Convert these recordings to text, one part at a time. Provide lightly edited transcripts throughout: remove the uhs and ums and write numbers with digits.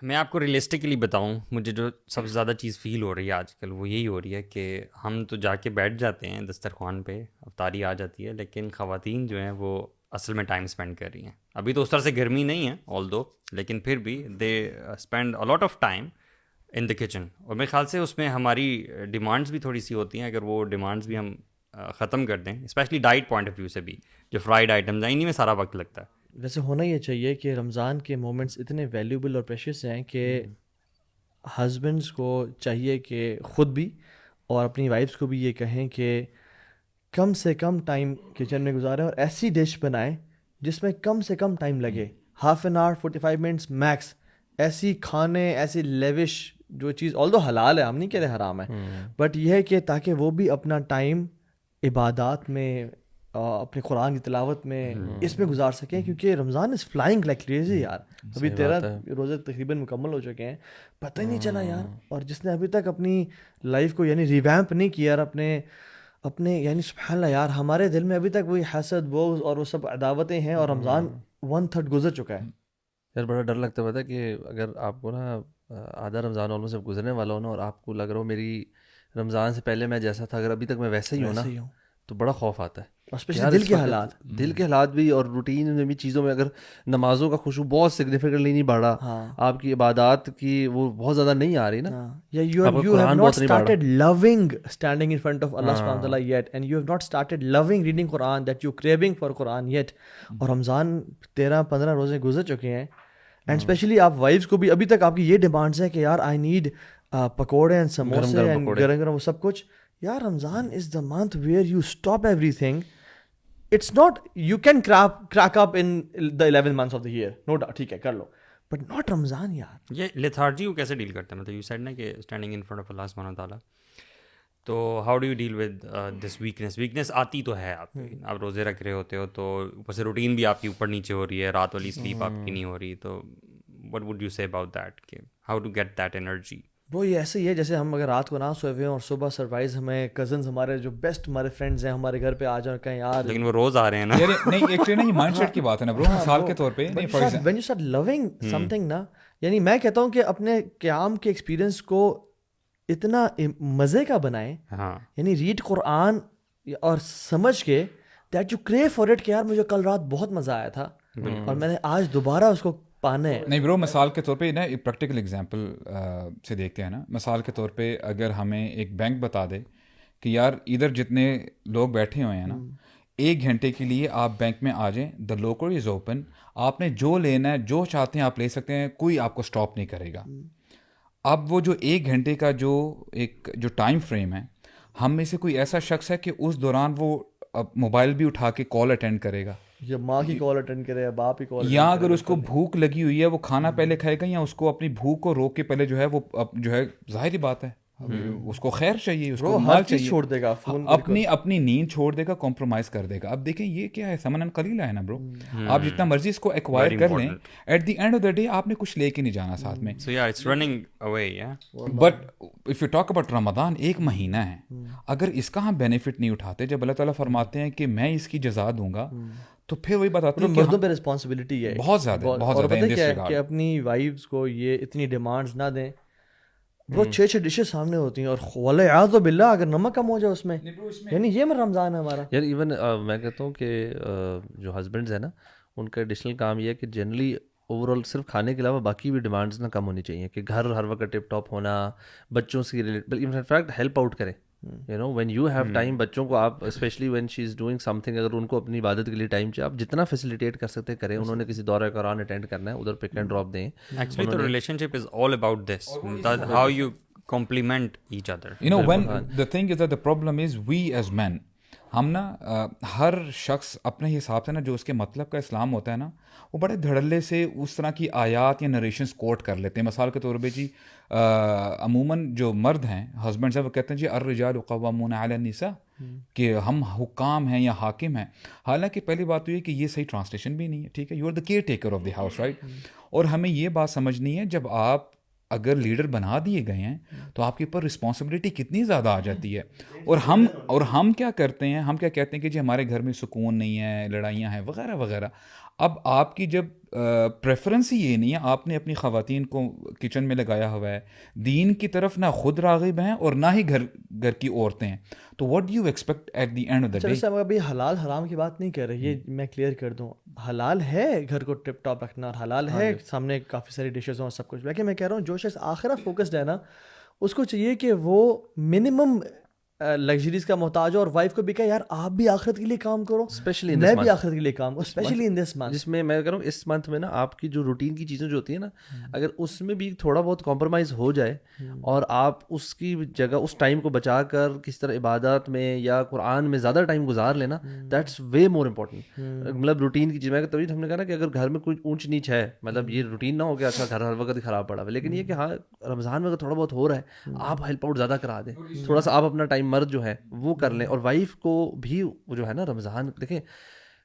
میں آپ کو ریئلسٹکلی بتاؤں، مجھے جو سب سے زیادہ چیز فیل ہو رہی ہے آج کل وہ یہی ہو رہی ہے کہ ہم تو جا کے بیٹھ جاتے ہیں دسترخوان پہ، افطاری آ جاتی ہے، لیکن خواتین جو ہیں وہ اصل میں ٹائم اسپینڈ کر رہی ہیں. ابھی تو اس طرح سے گرمی نہیں ہے آل دو، لیکن پھر بھی they spend a lot of time in the kitchen. اور میرے خیال سے اس میں ہماری ڈیمانڈس بھی تھوڑی سی ہوتی ہیں. اگر وہ ڈیمانڈس بھی ہم ختم کر دیں، specially diet point of view سے بھی، جو فرائیڈ آئٹمز ہیں انہیں میں سارا وقت لگتا ہے. ویسے ہونا یہ چاہیے کہ رمضان کے مومنٹس اتنے ویلیوبل اور پریشیس ہیں کہ ہسبینڈس کو چاہیے کہ خود بھی اور اپنی وائفس کو بھی یہ کہیں کہ کم سے کم ٹائم کچن میں گزاریں اور ایسی ڈش بنائیں جس میں کم سے کم ٹائم لگے، half an hour 45 minutes max. ایسی کھانے، ایسی لیوش جو چیز آل دو حلال ہے، ہم نہیں کہہ رہے حرام ہے، بٹ یہ ہے کہ تاکہ وہ بھی اپنا ٹائم عبادات میں، اپنے قرآن کی تلاوت میں، اس میں گزار سکیں، کیونکہ رمضان از فلائنگ لائک کریزی یار. ابھی 13 روزے تقریباً مکمل ہو چکے ہیں، پتہ ہی نہیں چلا یار. اور جس نے ابھی تک اپنی لائف کو یعنی ریویمپ نہیں کیا اور اپنے یعنی سبحان اللہ یار، ہمارے دل میں ابھی تک وہی حسد، بغض اور وہ سب عداوتیں ہیں، اور رمضان 1/3 گزر چکا ہے. یار بڑا ڈر لگتا ہے، پتہ کہ اگر آپ کو نا آدھا رمضان آلموسٹ اب گزرنے والا ہو نا، اور آپ کو لگ رہا ہو میری رمضان سے پہلے میں جیسا تھا اگر ابھی تک میں ویسا ہی ہوں نا، تو بڑا خوف آتا ہے. اسپیشلی دل کے حالات بھی اور روٹین میں بھی چیزوں میں، اگر نمازوں کا خشوع بہت سگنیفیکنٹلی نہیں بڑھا، آپ کی عبادات کی وہ بہت زیادہ نہیں آ رہی نا، یا you have not started loving standing in front of Allah subhanahu wa ta'ala yet, and you have not started loving reading Quran, that you're craving for Quran yet. اور رمضان 13-15 روزے گزر چکے ہیں، اینڈ اسپیشلی آپ وائفس کو بھی ابھی تک آپ کی یہ ڈیمانڈس ہیں کہ یار آئی نیڈ پکوڑے اینڈ سموسے اینڈ گرم گرم وہ سب کچھ. یار Ramadan is the month where you stop everything. It's not, you can crack up in the 11 months of the year, no doubt, ٹھیک ہے کر لو, but not رمضان یار. یہ لیتھارجی کو کیسے ڈیل کرتے ہیں؟ مطلب یو سیڈ نا کہ اسٹینڈنگ ان فرنٹ آف اللہ سبحانہ وتعالیٰ، تو how do you deal with this weakness آتی تو ہے آپ کی، آپ روزے رکھ رہے ہوتے ہو تو اوپر سے روٹین بھی آپ کی اوپر نیچے ہو رہی ہے، رات والی سلیپ آپ کی نہیں ہو رہی، تو what would you say about that کہ how to get that energy? وہ یہ ایسے ہی ہے جیسے ہم اگر رات کو نہ سوئے ہوئے ہیں اور صبح سرپرائز ہمیں کزنز ہمارے جو بیسٹ ہمارے فرینڈز ہیں ہمارے گھر پہ آ جائیں کہیں یار، لیکن وہ روز آ رہے ہیں نا. نہیں ایکچولی نہیں، مائنڈ سیٹ کی بات ہے نا برو، مثال کے طور پہ when you start loving something نا، یعنی میں کہتا ہوں کہ اپنے قیام کے ایکسپیرینس کو اتنا مزے کا بنائیں، یعنی ریڈ قرآن اور سمجھ کے that you crew for it کہ یار مجھے کل رات بہت مزہ آیا تھا اور میں نے آج دوبارہ اس کو پانا ہے. نہیں برو، مثال کے طور پہ نا ایک پریکٹیکل ایگزامپل سے دیکھتے ہیں نا. مثال کے طور پہ اگر ہمیں ایک بینک بتا دے کہ یار ادھر جتنے لوگ بیٹھے ہوئے ہیں نا، 1 گھنٹے کے لیے آپ بینک میں آ جائیں، دا لوکر از اوپن، آپ نے جو لینا ہے جو چاہتے ہیں آپ لے سکتے ہیں، کوئی آپ کو اسٹاپ نہیں کرے گا. اب وہ جو 1 گھنٹے کا جو ٹائم فریم ہے، ہم میں سے کوئی ایسا شخص ہے کہ اس دوران وہ موبائل بھی اٹھا کے کال اٹینڈ کرے گا، یا ماں کی کال اٹینڈ کرے یا باپ کی کال، یا اگر اس کو بھوک لگی ہوئی ہے وہ کھانا پہلے کھائے گا، یا اس کو اپنی بھوک کو روک کے پہلے جو ہے وہ جو ہے ظاہری بات ہے اس کو خیر چاہیے، اس کو مال چاہیے، چھوڑ دے گا، اپنی نیند چھوڑ دے گا، کمپرومائز کر دے گا. اب دیکھیں یہ کیا ہے، ثمن قلیلہ ہے نا برو. آپ جتنا مرضی اس کو ایکوائر کر لیں، at the end of the day آپ نے کچھ لے کے نہیں جانا ساتھ میں. But if you talk about Ramadan, 1 مہینہ ہے، اگر اس کا ہم بینیفٹ نہیں اٹھاتے، جب اللہ تعالیٰ فرماتے ہیں کہ میں اس کی جزا دوں گا، تو پھر وہی بات آتی ہے مردوں پہ رسپانسبلٹی ہے بہت زیادہ کہ اپنی وائفز کو یہ اتنی ڈیمانڈز نہ دیں. وہ 6 ڈشز سامنے ہوتی ہیں اور وَالْعِيَاذُ بِاللَّہ اگر نمک کم ہو جائے اس میں، یعنی یہ میں رمضان ہے ہمارا. یار ایون میں کہتا ہوں کہ جو ہسبینڈز ہیں نا، ان کا ایڈیشنل کام یہ ہے کہ جنرلی اوور آل صرف کھانے کے علاوہ باقی بھی ڈیمانڈز نہ کم ہونی چاہیے، کہ گھر ہر وقت ٹپ ٹاپ ہونا، بچوں سے ان فیکٹ ہیلپ آؤٹ کریں. You know when you have time, بچوں کو آپ specially when she is doing something, اگر ان کو اپنی عبادت کے لیے ٹائم چاہیے، آپ جتنا فیسیلیٹیٹ کر سکتے کریں. انہوں نے کسی دورہ قرآن اٹینڈ کرنا ہے، ادھر پک اینڈ ڈراپ دیں. ایکچولی تو relation ship is all about this, how you compliment each other. You know, when the thing is that the problem is we as men، ہم نا ہر شخص اپنے حساب سے نا جو اس کے مطلب کا اسلام ہوتا ہے نا، وہ بڑے دھڑلے سے اس طرح کی آیات یا نریشنز کوٹ کر لیتے ہیں. مثال کے طور پہ جی عموماً جو مرد ہیں، ہسبینڈز ہیں، وہ کہتے ہیں جی الرجال قوامون علی النساء، کہ ہم حکام ہیں یا حاکم ہیں. حالانکہ پہلی بات تو یہ کہ یہ صحیح ٹرانسلیشن بھی نہیں ہے. ٹھیک ہے، you are the caretaker of the house, right. اور ہمیں یہ بات سمجھنی ہے، جب آپ اگر لیڈر بنا دیے گئے ہیں تو آپ کے اوپر رسپانسبلٹی کتنی زیادہ آ جاتی ہے. اور ہم کیا کرتے ہیں، ہم کیا کہتے ہیں کہ جی ہمارے گھر میں سکون نہیں ہے، لڑائیاں ہیں وغیرہ وغیرہ. اب آپ کی جب پریفرنس ہی یہ نہیں ہے, آپ نے اپنی خواتین کو کچن میں لگایا ہوا ہے, دین کی طرف نہ خود راغب ہیں اور نہ ہی گھر کی عورتیں ہیں, تو what do you expect at the end of the day? جیسے ہم ابھی حلال حرام کی بات نہیں کر رہے, یہ میں کلیئر کر دوں, حلال ہے گھر کو ٹپ ٹاپ رکھنا, اور حلال ہے سامنے کافی ساری ڈشز ہوں اور سب کچھ, لیکن میں کہہ رہا ہوں جو شخص آخرت فوکسڈ ہے نا, اس کو چاہیے کہ وہ منیمم لگژریز کا محتاج ہو, اور وائف کو بھی کہا یار آپ بھی آخرت کے لیے کام کرو, اسپیشلی میں بھی آخرت کے لیے کام کروں, اسپیشلی ان دس منتھ, جس میں میں کہہ رہا ہوں اس منتھ میں نا آپ کی جو روٹین کی چیزیں جو ہوتی ہیں نا, اگر اس میں بھی تھوڑا بہت کمپرومائز ہو جائے اور آپ اس کی جگہ اس ٹائم کو بچا کر کس طرح عبادات میں یا قرآن میں زیادہ ٹائم گزار لینا, دیٹس وے مور امپورٹنٹ. مطلب روٹین کی چیز, میں تبھی ہم نے کہا نا کہ اگر گھر میں کوئی اونچ نیچ ہے, مطلب یہ روٹین نہ ہو کہ اچھا گھر ہر وقت ہی خراب پڑا ہوا, لیکن یہ کہ ہاں رمضان میں اگر تھوڑا بہت ہو رہا ہے آپ ہیلپ آؤٹ زیادہ کرا دیں, تھوڑا سا آپ اپنا ٹائم مرد جو ہے وہ کر لیں, اور وائف کو بھی جو ہے نا رمضان, دیکھیں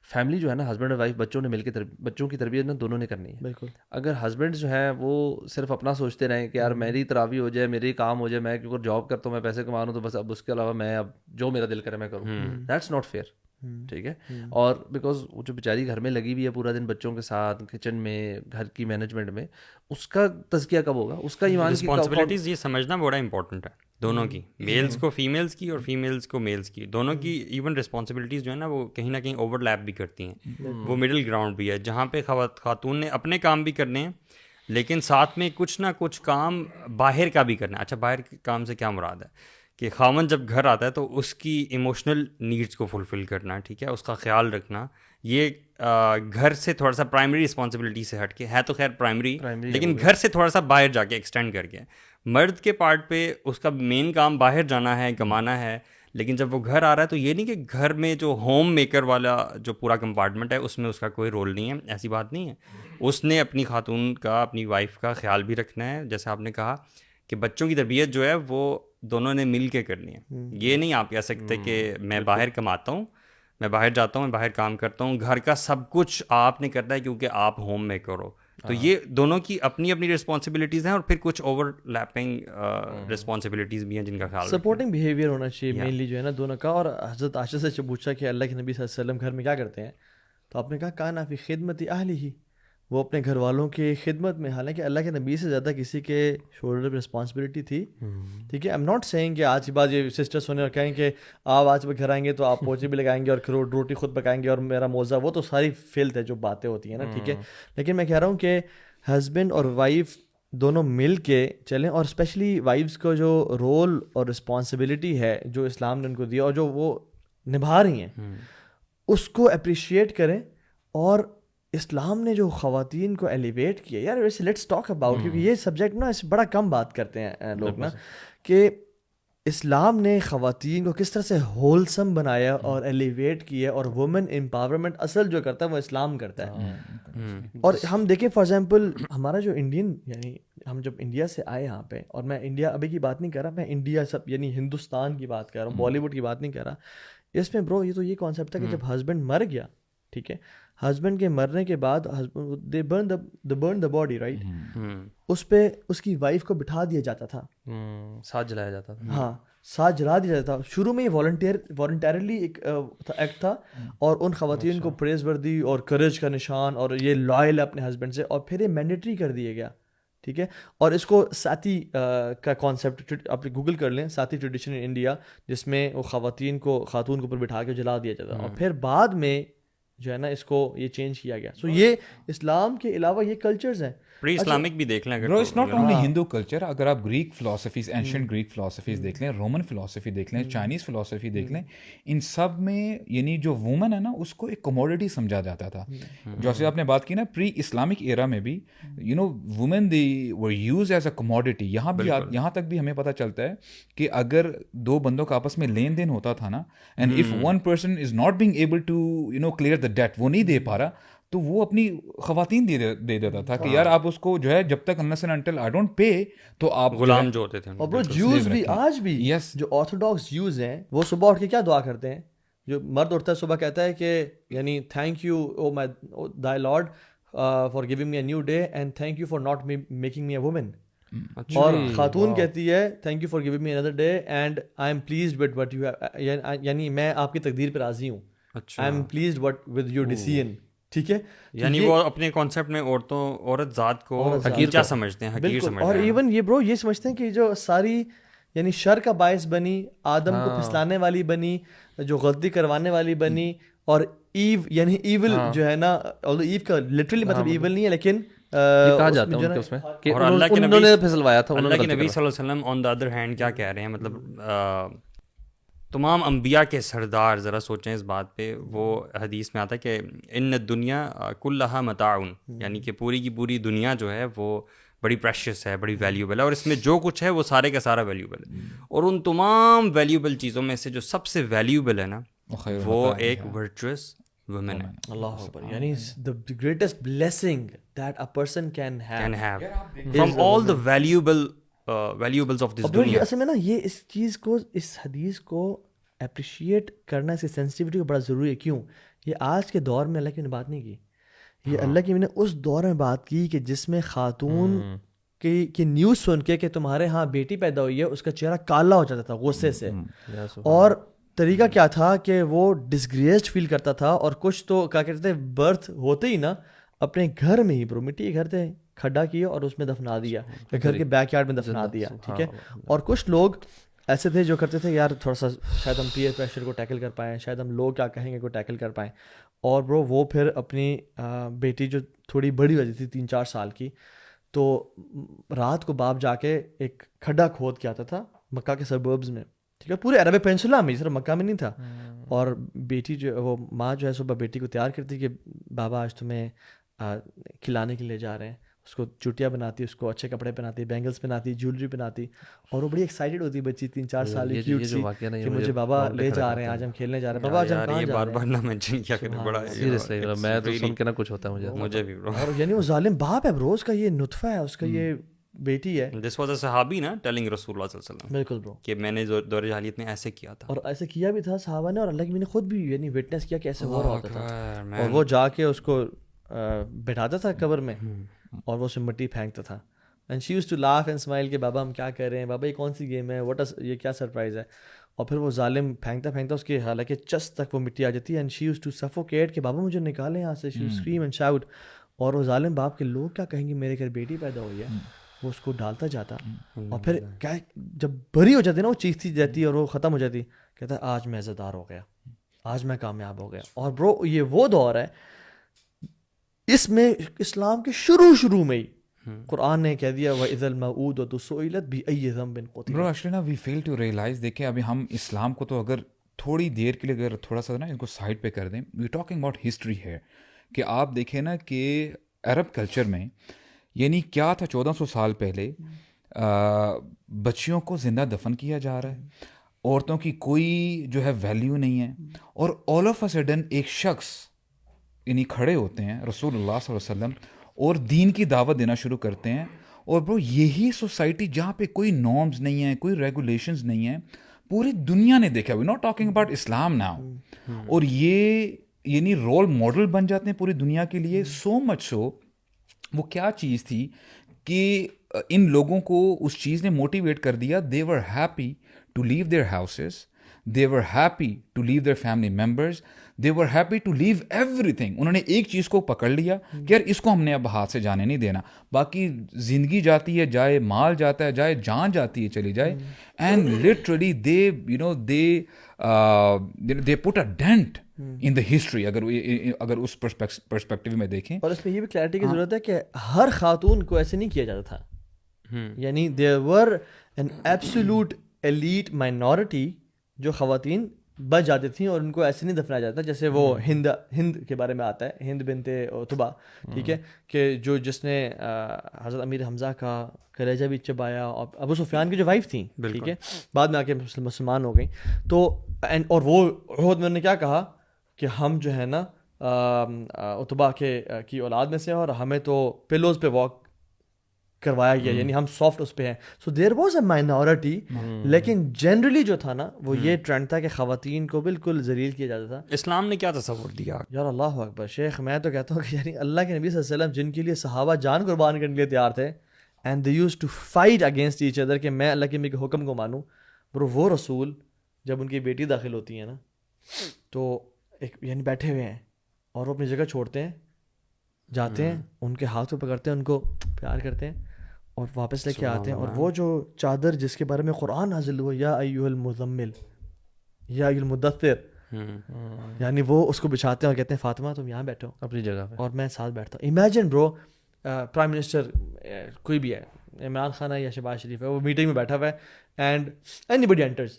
فیملی جو ہے نا ہسبینڈ اور وائف بچوں نے مل کے بچوں کی تربیت نا دونوں نے کرنی ہے. بالکل. اگر ہسبینڈ جو ہیں وہ صرف اپنا سوچتے رہیں کہ یار میری تراویح ہو جائے, میری کام ہو جائے, میں کیونکہ جاب کرتا ہوں, میں پیسے کما رہا ہوں, تو بس اب اس کے علاوہ میں اب جو میرا دل کرے میں کروں, دیٹس ناٹ فیئر. ٹھیک ہے, اور بیکاز وہ جو بیچاری گھر میں لگی ہوئی ہے پورا دن بچوں کے ساتھ کچن میں, گھر کی مینجمنٹ میں, اس کا تزکیہ کب ہوگا, اس کا ایمان کی رسپانسبلٹیز یہ سمجھنا بڑا امپورٹنٹ ہے دونوں کی, میلز کو فیمیلز کی اور فیمیلز کو میلز کی, دونوں کی ایون رسپانسبلٹیز جو ہے نا وہ کہیں نہ کہیں اوور لیپ بھی کرتی ہیں, وہ مڈل گراؤنڈ بھی ہے جہاں پہ خاتون نے اپنے کام بھی کرنے ہیں لیکن ساتھ میں کچھ نہ کچھ کام باہر کا بھی کرنا ہے. اچھا باہر کے کام سے کیا مراد ہے کہ خاوند جب گھر آتا ہے تو اس کی ایموشنل نیڈس کو فلفل کرنا, ٹھیک ہے, اس کا خیال رکھنا, یہ گھر سے تھوڑا سا پرائمری رسپانسبلٹی سے ہٹ کے ہے, تو خیر پرائمری لیکن گھر سے تھوڑا سا باہر جا کے ایکسٹینڈ کر کے. مرد کے پارٹ پہ اس کا مین کام باہر جانا ہے, کمانا ہے, لیکن جب وہ گھر آ رہا ہے تو یہ نہیں کہ گھر میں جو ہوم میکر والا جو پورا کمپارٹمنٹ ہے اس میں اس کا کوئی رول نہیں ہے, ایسی بات نہیں ہے. اس نے اپنی خاتون کا, اپنی وائف کا خیال بھی رکھنا ہے, جیسے آپ نے کہا کہ بچوں کی تربیت جو ہے وہ دونوں نے مل کے کرنی ہے. یہ نہیں آپ کہہ سکتے کہ میں باہر کماتا ہوں, میں باہر جاتا ہوں, میں باہر کام کرتا ہوں, گھر کا سب کچھ آپ نے کرنا ہے کیونکہ آپ ہوم میکر ہو. تو یہ دونوں کی اپنی اپنی رسپانسبلٹیز ہیں, اور پھر کچھ اوور لیپنگ رسپانسبلٹیز بھی ہیں جن کا خیال سپورٹنگ بیہیویئر ہونا چاہیے مینلی جو ہے نا دونوں کا. اور حضرت عائشہ سے جب پوچھا کہ اللہ کے نبی صلی اللہ علیہ وسلم گھر میں کیا کرتے ہیں, تو آپ نے کہا کانا فی خدمت اہلہ ہی, وہ اپنے گھر والوں کی خدمت میں, حالانکہ اللہ کے نبی سے زیادہ کسی کے شولڈر پہ رسپانسبلٹی تھی. ٹھیک ہے, ایم ناٹ سینگ کہ آج کی بات یہ سسٹرس ہونے اور کہیں کہ آپ آج گھر آئیں گے تو آپ پوچھے بھی لگائیں گے اور روٹی خود پکائیں گے اور میرا موزہ, وہ تو ساری فلت ہے جو باتیں ہوتی ہیں نا. ٹھیک ہے, لیکن میں کہہ رہا ہوں کہ ہسبینڈ اور وائف دونوں مل کے چلیں, اور اسپیشلی وائفس کو جو رول اور رسپانسبلٹی ہے جو اسلام نے ان کو دیا اور جو وہ نبھا رہی ہیں اس کو اپریشیٹ کریں. اور اسلام نے جو خواتین کو ایلیویٹ کیا, یار ویسے لیٹس ٹاک اباؤٹ, کیونکہ یہ سبجیکٹ نا اس بڑا کم بات کرتے ہیں لوگ نا, کہ اسلام نے خواتین کو کس طرح سے ہولسم بنایا اور ایلیویٹ کیا, اور وومن امپاورمنٹ اصل جو کرتا ہے وہ اسلام کرتا ہے. اور ہم دیکھیں فار ایگزامپل ہمارا جو انڈین, یعنی ہم جب انڈیا سے آئے یہاں پہ, اور میں انڈیا ابھی کی بات نہیں کر رہا, میں انڈیا سب یعنی ہندوستان کی بات کر رہا ہوں, بالی ووڈ کی بات نہیں کر رہا. اس میں برو یہ تو یہ کانسیپٹ تھا کہ جب ہسبینڈ مر گیا, ٹھیک ہے, ہسبینڈ کے مرنے کے بعد دے برن دا باڈی رائٹ, اس پہ اس کی وائف کو بٹھا دیا جاتا تھا, ساتھ جلایا جاتا تھا. ہاں ساتھ جلا دیا جاتا تھا. شروع میں یہ والنٹیرلی ایک ایکٹ تھا, اور ان خواتین کو پریز وردی اور کریج کا نشان, اور یہ لائل اپنے ہسبینڈ سے, اور پھر یہ مینڈیٹری کر دیا گیا. ٹھیک ہے, اور اس کو ساتھی کا کانسیپٹ آپ گوگل کر لیں, ساتھی ٹریڈیشن ان انڈیا, جس میں وہ خاتون کو اوپر بٹھا کے جلا دیا جاتا, اور پھر بعد میں جو ہے نا اس کو یہ چینج کیا گیا. سو یہ اسلام کے علاوہ یہ کلچرز ہیں, پری اسلامک بھی دیکھ لیں. Bro it's not only Hindu culture, اگر آپ Greek philosophies, ancient Greek philosophies دیکھ لیں, رومن فلاسفی دیکھ لیں, چائنیز فلاسفی دیکھ لیں, ان سب میں یعنی جو وومن ہے نا اس کو ایک کموڈیٹی سمجھا جاتا تھا. جیسے آپ نے بات کی نا پری اسلامک ایرا میں بھی you know women they were used as a commodity. یہاں تک بھی ہمیں پتہ چلتا ہے کہ اگر دو بندوں کا آپس میں لین دین ہوتا تھا نا, and if one person is not being able to you know clear the debt, وہ نہیں دے پا رہا, تو وہ اپنی خواتین دے دیتا تھا کہ یار آپ اس کو جو ہے جب تک unless and until I don't pay تو آپ غلام جو ہوتے تھے. اور برو جیوز بھی آج بھی جو آرتھوڈاکس جیوز ہیں وہ صبح اٹھ کے کیا دعا کرتے ہیں, جو مرد اٹھتا ہے صبح کہتا ہے کہ یعنی thank you O my thy Lord for giving me a new day and thank you for not making me a woman. اور خاتون کہتی ہے thank you for giving me another day and I am pleased with what you have, یعنی میں آپ کی تقدیر پہ راضی ہوں, I am pleased with your decision. ٹھیک ہے. یعنی وہ اپنے کانسیپٹ میں عورت ذات کو کیا سمجھتے ہیں, حقیر سمجھتے ہیں. اور ایون یہ برو یہ سمجھتے ہیں کہ جو ساری یعنی شر کا باعث بنی, آدم کو پھسلانے والی بنی, جو غلطی کروانے والی بنی, اور ایو یعنی ایول جو ہے نا, ایو کا لٹرلی مطلب ایول نہیں ہے لیکن کہا جاتا ہے ان کے اس میں کہ انہوں نے پھسلوایا تھا. اللہ کے نبی صلی اللہ علیہ وسلم آن دا ادر ہینڈ کیا کہہ رہے ہیں, مطلب تمام انبیاء کے سردار, ذرا سوچیں اس بات پہ. وہ حدیث میں آتا ہے کہ ان الدنیا کلھا متاع, یعنی کہ پوری کی پوری دنیا جو ہے وہ بڑی پریشیس ہے, بڑی ویلیوبل ہے, اور اس میں جو کچھ ہے وہ سارے کا سارا ویلیوبل ہے. اور ان تمام ویلیوبل چیزوں میں سے جو سب سے ویلیوبل ہے نا, وہ ایک ورچوئس وومن ہے. اللہ اکبر. یعنی the greatest blessing that a person can have from all the valuables of this دنیا. اصل میں نا یہ اس چیز کو, اس حدیث کو اپریشیٹ کرنا, اس کی سینسٹیوٹی کو بڑا ضروری ہے. کیوں؟ یہ آج کے دور میں اللہ کی نے بات نہیں کی, یہ اللہ کی نے اس دور میں بات کی کہ جس میں خاتون کی نیوز سن کے کہ تمہارے ہاں بیٹی پیدا ہوئی ہے, اس کا چہرہ کالا ہو جاتا تھا غصے سے. اور طریقہ کیا تھا کہ وہ ڈسگریسڈ فیل کرتا تھا, اور کچھ تو کیا کہتے تھے برتھ ہوتے ہی نا اپنے گھر میں ہی برو مٹی کے گھر تھے, کھڈا کیا اور اس میں دفنا دیا, یا گھر کے بیک یارڈ میں دفنا دیا. ٹھیک ہے. اور کچھ لوگ ایسے تھے جو کرتے تھے یار تھوڑا سا شاید ہم پیئر پریشر کو ٹیکل کر پائیں, شاید ہم لوگ کیا کہیں گے کو ٹیکل کر پائیں. اور برو وہ پھر اپنی بیٹی جو تھوڑی بڑی ہو جاتی تھی 3-4 سال کی, تو رات کو باپ جا کے ایک کھڈا کھود کے آتا تھا مکہ کے سربربز میں. ٹھیک ہے. پورے عرب پینسولا میں, صرف مکہ میں نہیں تھا. اور بیٹی جو وہ ماں جو ہے صبح بیٹی کو تیار کرتی کہ بابا آج تمہیں کھلانے کے لیے جا رہے ہیں. اس کو چوٹیاں بناتی, اس کو اچھے کپڑے پہناتی, بینگلس پہناتی, جیولری پہناتی, اور وہ بڑی ایکسائٹیڈ ہوتی بچی 3-4 سال کی کیوٹ سی کہ مجھے بابا لے جا رہے ہیں, آج ہم کھیلنے جا رہے ہیں. بابا آج ہم کہاں جا رہے ہیں؟ بار نہ مینشن کیا کریں, بڑا سیریسلی میں تو سن کے نہ کچھ ہوتا ہے مجھے بھی برو. اور یعنی وہ ظالم باپ ہے برو, اس کا یہ نطفہ ہے, اس کا یہ بیٹی ہے. دس واز اے صحابی نا ٹیلنگ رسول اللہ صلی اللہ علیہ وسلم, بالکل برو, کہ میں نے دور جاہلیت میں ایسے کیا تھا, اور ایسے کیا بھی تھا صحابہ نے, اور اللہ کی نے خود بھی یعنی وٹنس کیا کہ ایسے ہو رہا ہوتا تھا. اور وہ جا کے اس کو بٹھاتا تھا قبر میں, اور وہ اسے مٹی پھینکتا تھا. And she used to laugh and smile کہ بابا ہم کیا کر رہے ہیں, بابا یہ کون سی گیم ہے, یہ کیا سرپرائز ہے. اور پھر وہ ظالم پھینکتا پھینکتا اس کے حالانکہ چست تک وہ مٹی آ جاتی ہے. اینڈ شی یوزڈ ٹو سفوکیٹ کہ بابا مجھے نکالیں یہاں سے. She used scream and shout. اور وہ ظالم باپ کے لوگ کیا کہیں گے, میرے گھر بیٹی پیدا ہوئی ہے, وہ اس کو ڈالتا جاتا. اور پھر کیا جب بری ہو جاتی نا, وہ چیختی جاتی اور وہ ختم ہو جاتی, کہتا ہے آج میں عزت دار ہو گیا, آج میں کامیاب ہو گیا. اور برو یہ وہ دور ہے, اس میں اسلام کے شروع میں ہی قرآن نے کہہ دیا وَإِذَا الْمَوْءُودَةُ سُئِلَتْ بِأَيِّ ذَنبٍ قُتِلَتْ. برو ایکچولی نا وی فیل ٹو ریئلائز. دیکھیں ابھی ہم اسلام کو تو اگر تھوڑی دیر کے لیے اگر تھوڑا سا نا ان کو سائڈ پہ کر دیں, وی ٹاکنگ اباؤٹ ہسٹری ہے, کہ آپ دیکھیں نا کہ عرب کلچر میں یعنی کیا تھا 1400 سال پہلے, بچیوں کو زندہ دفن کیا جا رہا ہے, عورتوں کی کوئی جو ہے ویلیو نہیں ہے. اور آل آف اے سڈن ایک شخص یعنی کھڑے ہوتے ہیں رسول اللہ صلی اللہ علیہ وسلم, اور دین کی دعوت دینا شروع کرتے ہیں. اور برو یہی سوسائٹی جہاں پہ کوئی نارمز نہیں ہیں, کوئی ریگولیشنز نہیں ہیں, پوری دنیا نے دیکھا. We not talking about Islam now. اور یہ یعنی رول ماڈل بن جاتے ہیں پوری دنیا کے لیے. سو مچ سو وہ کیا چیز تھی کہ ان لوگوں کو اس چیز نے موٹیویٹ کر دیا. They were happy to leave their houses, they were happy to leave their family members, they were happy to leave everything. انہوں نے ایک چیز کو پکڑ لیا کہ یار اس کو ہم نے اب ہاتھ سے جانے نہیں دینا. باقی زندگی جاتی ہے جائے, مال جاتا ہے جائے, جان جاتی ہے چلی جائے. And literally they you know they put a dent in the history, اگر اس پرسپیکٹیو میں دیکھیں. اور اس میں یہ بھی کلیئرٹی کی ضرورت ہے کہ ہر خاتون کو ایسے نہیں کیا جاتا تھا. یعنی دیر ور این ایبسولوٹ ایلیٹ مائنورٹی جو خواتین بچ جاتی تھیں, اور ان کو ایسے نہیں دفنایا جاتا. جیسے وہ ہند کے بارے میں آتا ہے, ہند بنت عتبہ, ٹھیک ہے, کہ جس نے حضرت امیر حمزہ کا کلیجہ بھی چبایا, اور ابو سفیان کی جو وائف تھیں, ٹھیک ہے, بعد میں آ کے مسلمان ہو گئیں. تو اور وہ عہد میں انہوں نے کیا کہا کہ ہم جو ہے نا عتبہ کی اولاد میں سے, اور ہمیں تو پلوز پہ واک کروایا گیا, یعنی ہم سافٹ اس پہ ہیں. سو دیر واز اے مائنورٹی, لیکن جنرلی جو تھا نا وہ یہ ٹرینڈ تھا کہ خواتین کو بالکل ذلیل کیا جاتا تھا. اسلام نے کیا تصور دیا یار اللہ اکبر شیخ, میں تو کہتا ہوں کہ یعنی اللہ کے نبی صلی اللہ علیہ وسلم جن کے لیے صحابہ جان قربان کرنے کے لیے تیار تھے, and they used to fight against each other کہ میں اللہ کے نبی کے حکم کو مانوں. برو وہ رسول جب ان کی بیٹی داخل ہوتی ہے نا, تو ایک یعنی بیٹھے ہوئے ہیں اور وہ اپنی جگہ چھوڑتے ہیں, جاتے ہیں, ان کے ہاتھ پہ پکڑتے ہیں, ان کو پیار کرتے ہیں اور واپس لے کے آتے ہیں. اور وہ جو چادر جس کے بارے میں قرآن نازل ہوا, یا ایھا المزمل یا ایھا المدثر, یعنی وہ اس کو بچھاتے ہیں اور کہتے ہیں فاطمہ تم یہاں بیٹھو اپنی جگہ پہ, اور میں ساتھ بیٹھتا ہوں. امیجن برو, پرائم منسٹر کوئی بھی ہے, عمران خان ہے یا شہباز شریف ہے, وہ میٹنگ میں بیٹھا ہوا ہے اینڈ اینی بڈی انٹرز,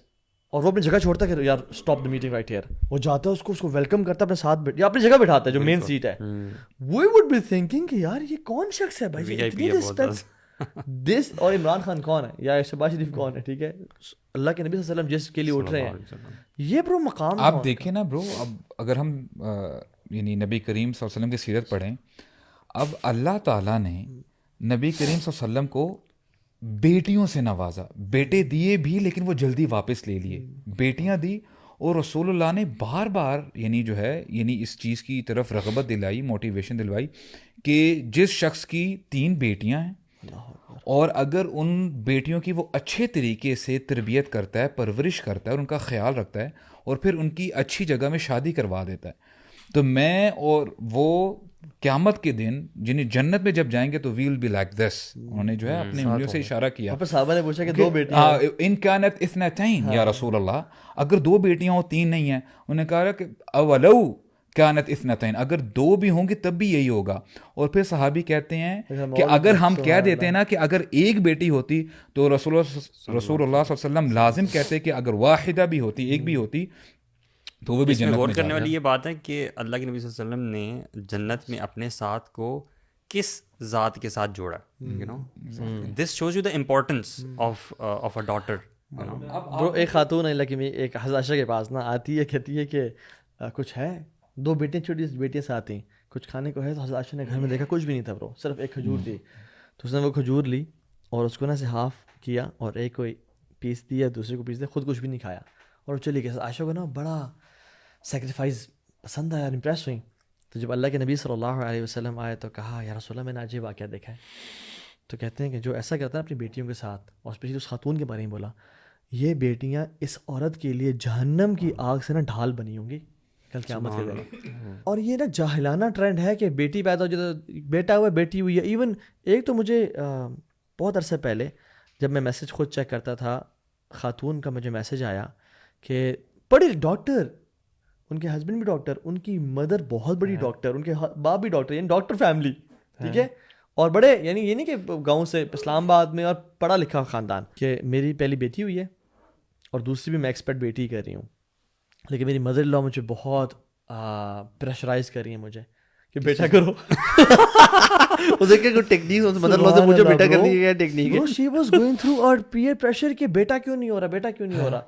اور وہ اپنی جگہ چھوڑتا ہے کہ یار stop the meeting right here, وہ جاتا ہے اس کو ویلکم کرتا ہے اپنے ساتھ, یا اپنی جگہ بٹھاتا ہے جو مین سیٹ ہے. وی وڈ بی تھنکنگ کہ یار یہ کون شخص ہے بھائی, دس, اور عمران خان کون ہے یا شہباز شریف کون ہے, ٹھیک ہے, اللہ کے نبی صلی اللہ علیہ وسلم جس کے لیے اٹھ رہے ہیں, یہ برو مقام. آپ دیکھیں نا برو, اب اگر ہم یعنی نبی کریم صلی اللہ علیہ وسلم کی سیرت پڑھیں, اب اللہ تعالیٰ نے نبی کریم صلی اللہ علیہ وسلم کو بیٹیوں سے نوازا, بیٹے دیے بھی لیکن وہ جلدی واپس لے لیے, بیٹیاں دی, اور رسول اللہ نے بار بار یعنی جو ہے یعنی اس چیز کی طرف رغبت دلائی, موٹیویشن دلوائی کہ جس شخص کی 3 بیٹیاں ہیں اور اگر ان بیٹیوں کی وہ اچھے طریقے سے تربیت کرتا ہے, پرورش کرتا ہے اور ان کا خیال رکھتا ہے اور پھر ان کی اچھی جگہ میں شادی کروا دیتا ہے, تو میں اور وہ قیامت کے دن جنہیں جنت میں جب جائیں گے تو وی ول بی لائک دس. انہوں نے جو ہے اپنی انگلیوں سے اشارہ کیا. صحابہ نے پوچھا کہ 2 بیٹیاں, ان کانت اثنتین یا رسول اللہ, اگر 2 بیٹیاں ہوں 3 نہیں ہیں, انہوں نے کہا کہ اولو کانت اثنتین, اگر 2 بھی ہوں گی تب بھی یہی ہوگا. اور پھر صحابی کہتے ہیں کہ اگر ہم کہہ دیتے ہیں نا کہ اگر 1 بیٹی ہوتی تو رسول اللہ صلی اللہ علیہ وسلم لازم کہتے کہ اگر واحدہ بھی ہوتی, 1 بھی ہوتی, تو وہ بھی اس میں جنت غور میں کرنے والی یہ بات ہے کہ اللہ کے نبی صلی اللہ علیہ وسلم نے جنت میں اپنے ساتھ کو کس ذات کے ساتھ جوڑا, you know, this shows you the importance of a daughter. Bro ایک خاتون اللہ کی میں ایک حضرت عائشہ کے پاس نا آتی ہے, کہتی ہے کہ کچھ ہے, 2 بیٹیاں, چھوٹی بیٹیاں ساتھ ہیں, کچھ کھانے کو ہے. تو حضرت عائشہ نے گھر میں دیکھا کچھ بھی نہیں تھا برو, صرف ایک کھجور تھی. تو اس نے وہ کھجور لی اور اس کو نا سے ہاف کیا اور ایک کو پیس دیا, دوسرے کو پیس دیا, خود کچھ بھی نہیں کھایا اور چلی گئی. عائشہ کو نا بڑا سیکریفائز پسند آیا, امپریس ہوئی. تو جب اللہ کے نبی صلی اللہ علیہ وسلم آئے تو کہا یا رسول اللہ میں نے آج یہ واقعہ دیکھا ہے. تو کہتے ہیں کہ جو ایسا کرتا ہے اپنی بیٹیوں کے ساتھ, اور اسپیشلی اس خاتون کے بارے میں بولا, یہ بیٹیاں اس عورت کے لیے جہنم کی آگ سے نا ڈھال بنی ہوں گی کل قیامت کے دن. اور یہ نا جاہلانہ ٹرینڈ ہے کہ بیٹی پیدا ہو جائے, بیٹا ہوا بیٹی ہوئی ہے. ایون ایک تو مجھے بہت عرصے پہلے جب میں میسیج خود چیک کرتا تھا, خاتون کا مجھے میسیج آیا کہ بڑی ڈاکٹر, ان کے ہسبینڈ بھی ڈاکٹر, ان کی مدر بہت بڑی ڈاکٹر, ان کے باپ بھی ڈاکٹر, یعنی ڈاکٹر فیملی, ٹھیک ہے, اور بڑے, یعنی یہ نہیں کہ گاؤں سے اسلام آباد میں, اور پڑھا لکھا خاندان. کہ میری پہلی بیٹی ہوئی ہے اور دوسری بھی میں ایکسپیکٹ بیٹی کر رہی ہوں, لیکن میری مدر ان لا مجھے بہت پریشرائز کر رہی ہیں مجھے کہ بیٹا کرو. اسے کیا کوئی ٹیکنیک مدر لا سے مجھے بیٹا کرنے کی کیا ٹیکنیک ہے. شی واز گوئنگ تھرو اور پیئر پریشر کہ بیٹا کیوں نہیں ہو رہا, بیٹا کیوں نہیں ہو رہا.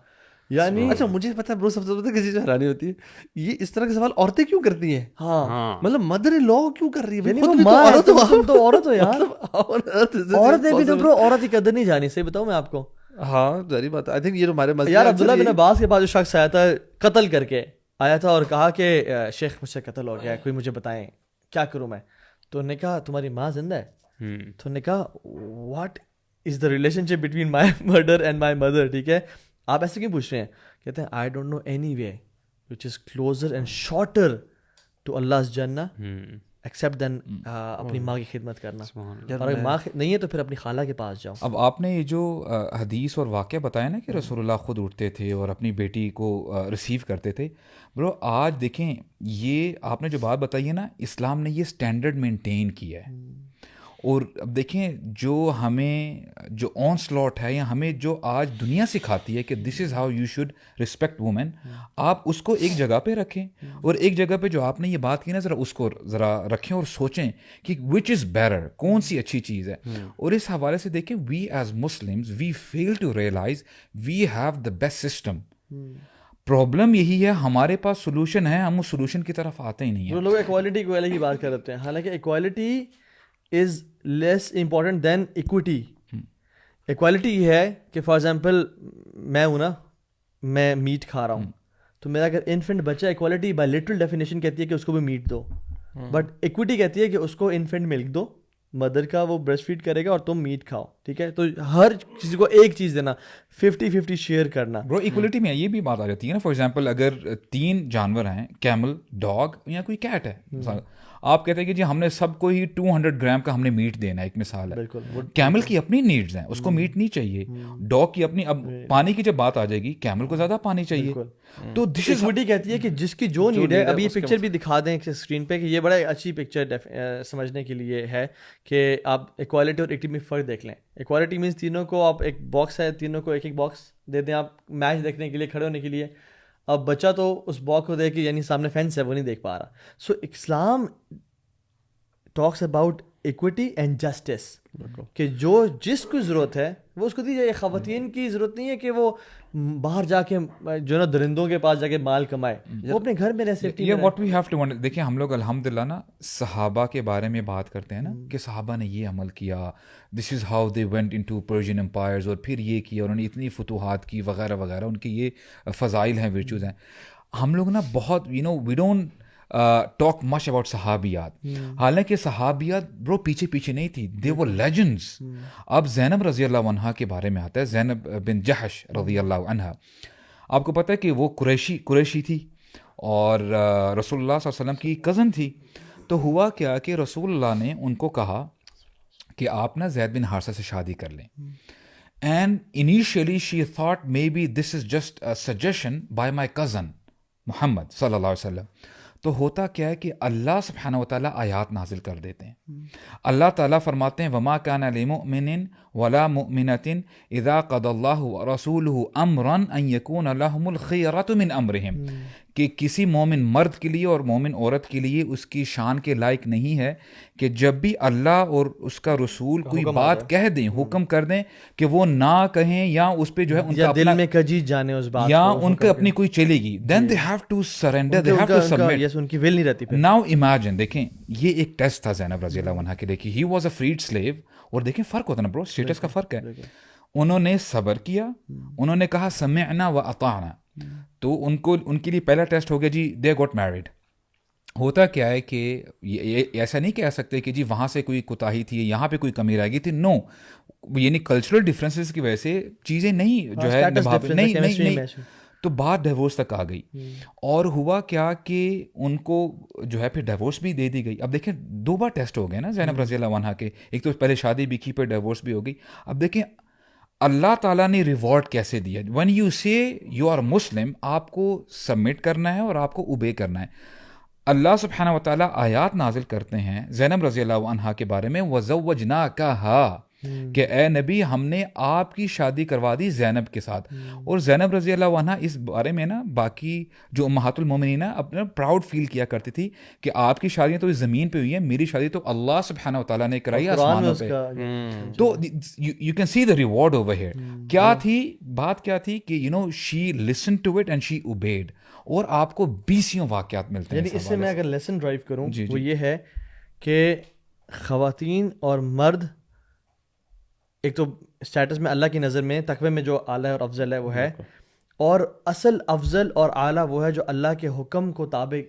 یعنی اچھا مجھے پتا ہے برو, سب سے زیادہ کسی چیز حیرانی ہوتی ہے, یہ اس طرح کے سوال عورتیں کیوں کرتی ہیں. ہاں مطلب مدر ان لا کیوں کر رہی ہے, یعنی وہ ماں ہے, تم تو عورت ہو یار. عورتیں بھی تو برو عورت کی قدر نہیں جانی, صحیح بتاؤں میں آپ کو. ہاں ظاہری بات ہے. آئی تھنک یہ ہمارے مذہب یار عبداللہ بن عباس کے پاس جو شخص آیا تھا قتل کر کے آیا تھا اور کہا کہ شیخ مجھ سے قتل ہو گیا, کوئی مجھے بتائیں کیا کروں میں. تو انہوں نے کہا تمہاری ماں زندہ ہے. تو انہوں نے کہا what is the relation ship between my murder and my mother. ٹھیک ہے, آپ ایسے کیوں پوچھ رہے ہیں. کہتے ہیں I don't know any way which is closer and shorter to Allah's جنہ ایکسیپٹ دین اپنی ماں کی خدمت کرنا. اور اگر ماں نہیں ہے تو پھر اپنی خالہ کے پاس جاؤ. اب آپ نے یہ جو حدیث اور واقعہ بتایا نا کہ رسول اللہ خود اٹھتے تھے اور اپنی بیٹی کو ریسیو کرتے تھے, برو آج دیکھیں یہ آپ نے جو بات بتائی ہے نا, اسلام نے یہ اسٹینڈرڈ مینٹین کیا ہے. اور اب دیکھیں جو ہمیں جو آن سلاٹ ہے یا ہمیں جو آج دنیا سکھاتی ہے کہ this is how you should respect women, آپ اس کو ایک جگہ پہ رکھیں, اور ایک جگہ پہ جو آپ نے یہ بات کی نا ذرا اس کو ذرا رکھیں اور سوچیں کہ وچ از بیٹر, کون سی اچھی چیز ہے. اور اس حوالے سے دیکھیں we as Muslims we fail to realize we have the best system. Problem یہی ہے, ہمارے پاس سولوشن ہے, ہم اس سولوشن کی طرف آتے ہی نہیں ہیں. لوگ ایکوالٹی کی بات کر رہے ہیں, حالانکہ ایکوالٹی از لیس امپورٹنٹ دین ایکوٹی. ایکوالٹی یہ ہے کہ فار ایگزامپل میں ہوں نا, میں میٹ کھا رہا ہوں, تو میرا اگر انفینٹ بچہ, ایکوالٹی بائی لٹرل ڈیفینیشن کہتی ہے کہ اس کو بھی میٹ دو, بٹ ایکوٹی کہتی ہے کہ اس کو انفینٹ ملک دو مدر کا وہ بریسٹ فیڈ کرے گا اور تم میٹ کھاؤ, ٹھیک ہے. تو ہر کسی کو ایک چیز دینا, 50-50 شیئر کرنا. برو ایکولیٹی میں یہ بھی بات آ جاتی ہے نا. فار ایگزامپل اگر 3 جانور ہیں, کیمل, ڈاگ یا کوئی کیٹ ہے, آپ کہتے ہیں کہ جی ہم نے سب کو ہی 200 گرام کا ہم نے میٹ دینا ہے, ایک مثال ہے. کیمل کی اپنی نیڈز ہیں, اس کو میٹ نہیں چاہیے. ڈاگ کی اپنی, اب پانی کی جب بات آ جائے گی, کیمل کو زیادہ پانی چاہیے. تو دس از ایکوٹی کہتی ہے کہ جس کی جو نیڈ ہے. اب یہ پکچر بھی دکھا دیں اسکرین پہ کہ یہ بڑا اچھی پکچر سمجھنے کے لیے ہے کہ آپ ایکوالٹی اور ایکٹی میں فرق دیکھ لیں. ایکوالٹی مینس تینوں کو آپ ایک باکس ہے, تینوں کو ایک ایک باکس دے دیں آپ میچ دیکھنے کے لیے, کھڑے ہونے کے لیے. اب بچہ تو اس باکس کو دیکھ کے, یعنی سامنے فینس ہے وہ نہیں دیکھ پا رہا. So Islam talks about equity and justice, کہ جو جس کو ضرورت ہے وہ اس کو دی جائے. خواتین کی ضرورت نہیں ہے کہ وہ باہر جا کے جو نا درندوں کے پاس جا کے مال کمائے, وہ اپنے گھر میں رہ سکتی ہے. What we have to wonder. دیکھیں ہم لوگ الحمدللہ نا صحابہ کے بارے میں بات کرتے ہیں نا کہ صحابہ نے یہ عمل کیا, this is how they went into Persian empires, اور پھر یہ کیا, انہوں نے اتنی فتوحات کی وغیرہ وغیرہ, ان کے یہ فضائل ہیں, ورچوز ہیں. ہم لوگ نا بہت we don't talk much about صحابیات. حالانکہ صحابیات برو پیچھے پیچھے نہیں تھی, دے وہ لیجنڈس. اب زینب رضی اللہ عنہا کے بارے میں آتا ہے, زینب بن جحش رضی اللہ عنہا. آپ کو پتہ ہے کہ وہ قریشی تھی اور رسول اللہ صلی اللہ علیہ وسلم کی کزن تھی. تو ہوا کیا کہ رسول اللہ نے ان کو کہا کہ آپ نا زید بن حارثہ سے شادی کر لیں. And initially she thought maybe this is just a suggestion by my cousin Muhammad صلی اللہ علیہ وسلم. تو ہوتا کیا ہے کہ اللہ سبحانہ و تعالیٰ آیات نازل کر دیتے ہیں. اللہ تعالیٰ فرماتے ہیں وما کان لمؤمن ولا مؤمنۃ اذا قضى اللہ ورسولہ امرا ان یکون لهم الخیرۃ من امرہم, کہ کسی مومن مرد کے لیے اور مومن عورت کے لیے اس کی شان کے لائق نہیں ہے کہ جب بھی اللہ اور اس کا رسول کوئی بات کہہ دیں, حکم کر دیں, کہ وہ نہ کہیں یا اس پہ جو ہے ان کا دل میں کجی جانے اس بات, یا ان کا اپنی کوئی چلے گی, then they have to surrender, they have to submit. ان کی ول نہیں رہتی. Now imagine, دیکھیں یہ ایک ٹیسٹ تھا زینب رضی اللہ عنہا کے لیے کہ he was a freed slave. اور دیکھیں فرق ہوتا ہے نا برو, اسٹیٹس کا فرق ہے. انہوں نے صبر کیا, انہوں نے کہا سمعنا و اطعنا, تو ان کے لیے پہلا ٹیسٹ ہو گیا جی they got married. ہوتا کیا ہے کہ ایسا نہیں کہہ سکتے کہ جی وہاں سے کوئی کوتاہی تھی, یہاں پہ کوئی کمی رہ گئی تھی. نو, یعنی کلچرل ڈفرینسز کی وجہ سے چیزیں نہیں جو ہے نہیں, تو بات ڈیورس تک آ گئی. اور ہوا کیا کہ ان کو جو ہے پھر ڈیورس بھی دے دی گئی. اب دیکھیں 2 بار ٹیسٹ ہو گئے نا زینب رضی اللہ عنہا کے, ایک تو پہلے شادی بھی کی, پھر ڈیورس بھی ہو گئی. اب دیکھیں اللہ تعالیٰ نے ریوارڈ کیسے دیا. when you say you are Muslim, آپ کو سبمٹ کرنا ہے اور آپ کو اوبے کرنا ہے. اللہ سبحانہ و تعالیٰ آیات نازل کرتے ہیں زینب رضی اللہ عنہا کے بارے میں, وَزَوَّجْنَاكَهَا, کہ اے نبی ہم نے آپ کی شادی کروا دی زینب کے ساتھ. اور زینب رضی اللہ عنہا اس بارے میں نا باقی جو امہات المومنین اپنا پراؤڈ فیل کیا کرتی تھی کہ آپ کی شادیاں تو اس زمین پہ ہوئی ہیں, میری شادی تو اللہ سبحانہ و تعالیٰ نے کرائی آسمانوں پہ. تو you can see the reward over here. کیا تھی بات, کیا تھی کہ she listen to it and she obeyed. اور آپ کو 20 واقعات ملتے ہیں. یعنی اس سے میں اگر لیسن ڈرائیو کروں وہ یہ ہے کہ خواتین اور مرد ایک تو اسٹیٹس میں اللہ کی نظر میں تقوی میں جو اعلیٰ اور افضل ہے وہ ہے, اور اصل افضل اور اعلیٰ وہ ہے جو اللہ کے حکم کو کتابیں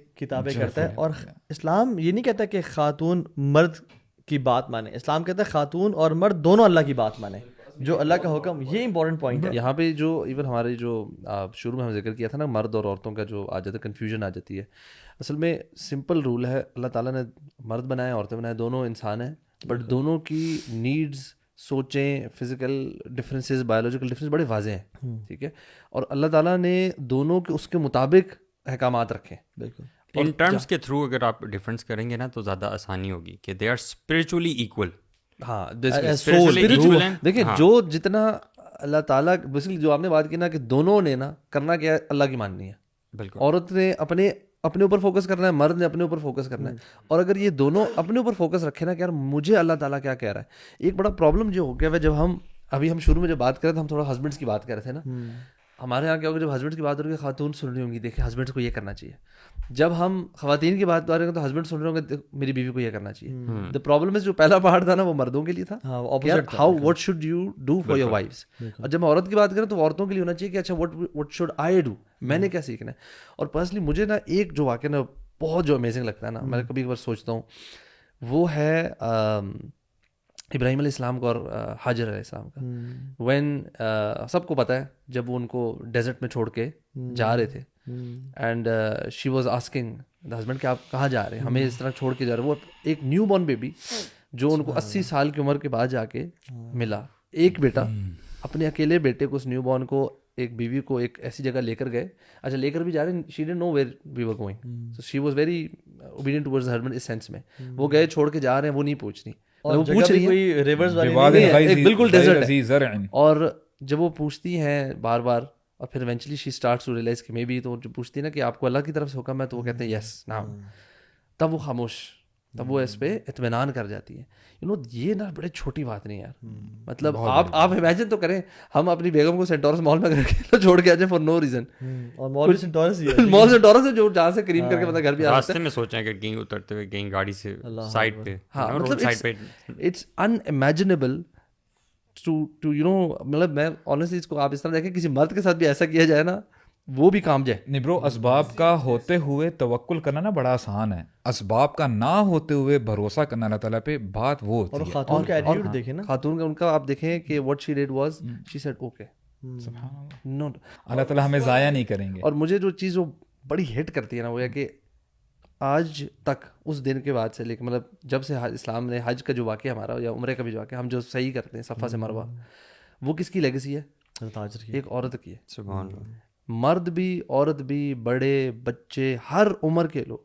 کرتا ہے. اور اسلام یہ نہیں کہتا کہ خاتون مرد کی بات مانے, اسلام کہتا ہے خاتون اور مرد دونوں اللہ کی بات مانے, جو اللہ کا حکم. یہ امپورٹنٹ پوائنٹ ہے. یہاں پہ جو ایون ہمارے جو شروع میں ہم ذکر کیا تھا نا, مرد اور عورتوں کا جو آ جاتا ہے, کنفیوژن آ جاتی ہے. اصل میں سمپل رول ہے, اللہ تعالیٰ نے مرد بنائے عورتیں بنائے, دونوں انسان ہیں, بٹ دونوں کی نیڈز, سوچیں, فزیکل ڈفرینسز, بایولوجیکل ڈفرینس بڑے واضح ہیں, ٹھیک ہے. اور اللہ تعالیٰ نے دونوں کے اس کے مطابق احکامات رکھے. بالکل. ان ٹرمز کے تھرو اگر آپ ڈفرینس کریں گے نا تو زیادہ آسانی ہوگی کہ دے آر اسپرچولی ایکول. ہاں دیکھیں جو جتنا اللہ تعالیٰ بیسکلی جو آپ نے بات کی نا کہ دونوں نے نا کرنا کیا ہے, اللہ کی ماننی ہے. بالکل. عورت نے اپنے اوپر فوکس کرنا ہے, مرد نے اپنے اوپر فوکس کرنا ہے. اور اگر یہ دونوں اپنے اوپر فوکس رکھے نا کہ یار مجھے اللہ تعالیٰ کیا کہہ رہا ہے. ایک بڑا پرابلم جو ہو گیا ہے جب ہم شروع میں جب بات کر رہے تھے, ہم تھوڑا ہسبینڈس کی بات کر رہے تھے نا. ہمارے یہاں کیا ہوگا جب ہسبینڈس کی بات ہو رہی ہے, خاتون سن رہی ہوں گی دیکھیں ہسبینڈس کو یہ کرنا چاہیے. جب ہم خواتین کی بات کر رہے ہیں تو ہسبینڈ سن رہے ہوں گے میری بیوی کو یہ کرنا چاہیے. دا پرابلم از جو پہلا پارٹ تھا نا وہ مردوں کے لیے تھا, how what should you do for your wives. اور جب ہم عورت کی بات کریں تو عورتوں کے لیے ہونا چاہیے کہ اچھا واٹ شوڈ آئی ڈو, میں نے کیا سیکھنا ہے. اور پرسنلی مجھے نا ایک جو واقعہ نا بہت جو امیزنگ لگتا ہے نا, میں کبھی کبھار سوچتا ہوں, وہ ہے ابراہیم علیہ السلام کا اور حاجر علیہ السلام کا. وین سب کو پتہ ہے جب وہ ان کو ڈیزرٹ میں چھوڑ کے جا رہے تھے and she was asking the husband کہ آپ کہاں جا رہے ہیں, ہمیں اس طرح چھوڑ کے جا رہے ہیں. وہ ایک نیو بورن بیبی جو ان کو 80 سال کی عمر کے بعد جا کے ملا, ایک بیٹا اپنے اکیلے بیٹے کو, اس نیو بورن کو, ایک بیوی کو ایک ایسی جگہ لے کر گئے. اچھا لے کر بھی جا رہے ہیں, she didn't know where we were going, so she was very obedient towards her husband اس سینس میں. وہ گئے چھوڑ کے جا رہے ہیں, وہ نہیں پوچھتی, وہ پوچھ رہی ہیں, ریورز والی بالکل ڈیزرٹ ہے. اور جب وہ پوچھتی ہیں بار بار اور پھر eventually she starts to realize کہ مے بی, تو جو پوچھتی ہے نا کہ آپ کو اللہ کی طرف سے حکم ہے, تو وہ کہتے ہیں یس نعم, تب وہ خاموش, تب وہ اس پہ اطمینان کر جاتی ہے. یہ نا بڑے چھوٹی بات نہیں یار, مطلب آپ امیجن تو کریں ہم اپنی بیگم کو سینٹورس مال میں چھوڑ کے آ جائیں فار نو ریزن, اور مال سینٹورس سے جو جہاں سے کریم کر کے بندہ گھر بھی آ راستے میں سوچیں کہ کہیں اترتے ہوئے کہیں گاڑی سے سائڈ پہ, ہاں مطلب it's unimaginable to you know, مطلب میں آنیسٹلی اس کو آپ اس طرح دیکھیں کسی مرد کے ساتھ بھی ایسا کیا جائے نا وہ بھی کام جائے. نہیں برو, اسباب کا ہوتے ہوئے توکل کرنا نا بڑا آسان ہے, اسباب کا نہ ہوتے ہوئے بھروسہ کرنا اللہ تعالیٰ پہ بات وہ ہوتی ہے. اور خاتون کا ایٹیٹیوڈ دیکھیں نا, خاتون کا ان کا آپ دیکھیں کہ what she did was she said okay, no Allah تعالیٰ ہمیں ضائع نہیں کریں گے. اور مجھے جو چیز وہ بڑی ہٹ کرتی ہے نا وہ یہ کہ آج تک اس دن کے بعد سے لے کے مطلب جب سے اسلام نے حج کا جو واقعہ ہمارا یا عمرے کا بھی جو واقعہ ہم جو صحیح کرتے ہیں صفا سے مروہ, وہ کس کی لیگسی ہے؟ ایک عورت کی ہے. سبحان اللہ. مرد بھی عورت بھی بڑے بچے ہر عمر کے لوگ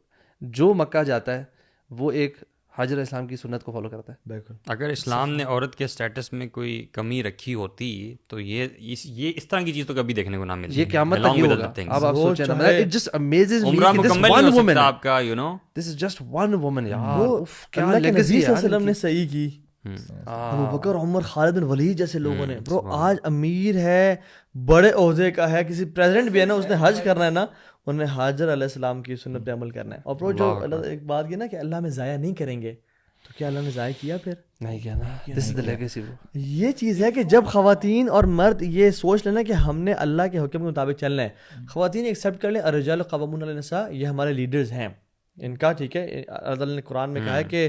جو مکہ جاتا ہے وہ ایک حاجر علیہ السلام کی سنت کو فالو کرتا ہے. بالکل. اگر اسلام نے عورت کے اسٹیٹس میں کوئی کمی رکھی ہوتی تو یہ اس طرح کی چیز تو کبھی دیکھنے کو نہ ملتی. یہ قیامت تک یہ ہوگا. اب آپ سوچیں نا, it just amazes me عمرہ کہ this مکمل one نہیں ہو woman, سکتا آپ کا, you know, this is just one woman یار, کیا اللہ کے نبی لیگسی صلی اللہ علیہ وسلم نے صحیح کی. ابوبکر عمر خالد بن ولید جیسے لوگوں نے, برو آج امیر ہے, بڑے عہدے کا ہے, کسی پریزیڈنٹ بھی ہے نا, اس نے حج کرنا ہے نا, انہوں نے حاجر علیہ السلام کی سنت پہ عمل کرنا ہے. اور برو جو اللہ ایک بات کی نا کہ اللہ میں ضائع نہیں کریں گے, تو کیا اللہ نے ضائع کیا؟ پھر نہیں کیا نا. This is the legacy. یہ چیز ہے کہ جب خواتین اور مرد یہ سوچ لینا کہ ہم نے اللہ کے حکم کے مطابق چلنا ہے, خواتین ایکسیپٹ کر لیں الرجال قوامون علی النساء, یہ ہمارے لیڈرز ہیں ان کا, ٹھیک ہے. اللہ نے قرآن میں کہا ہے کہ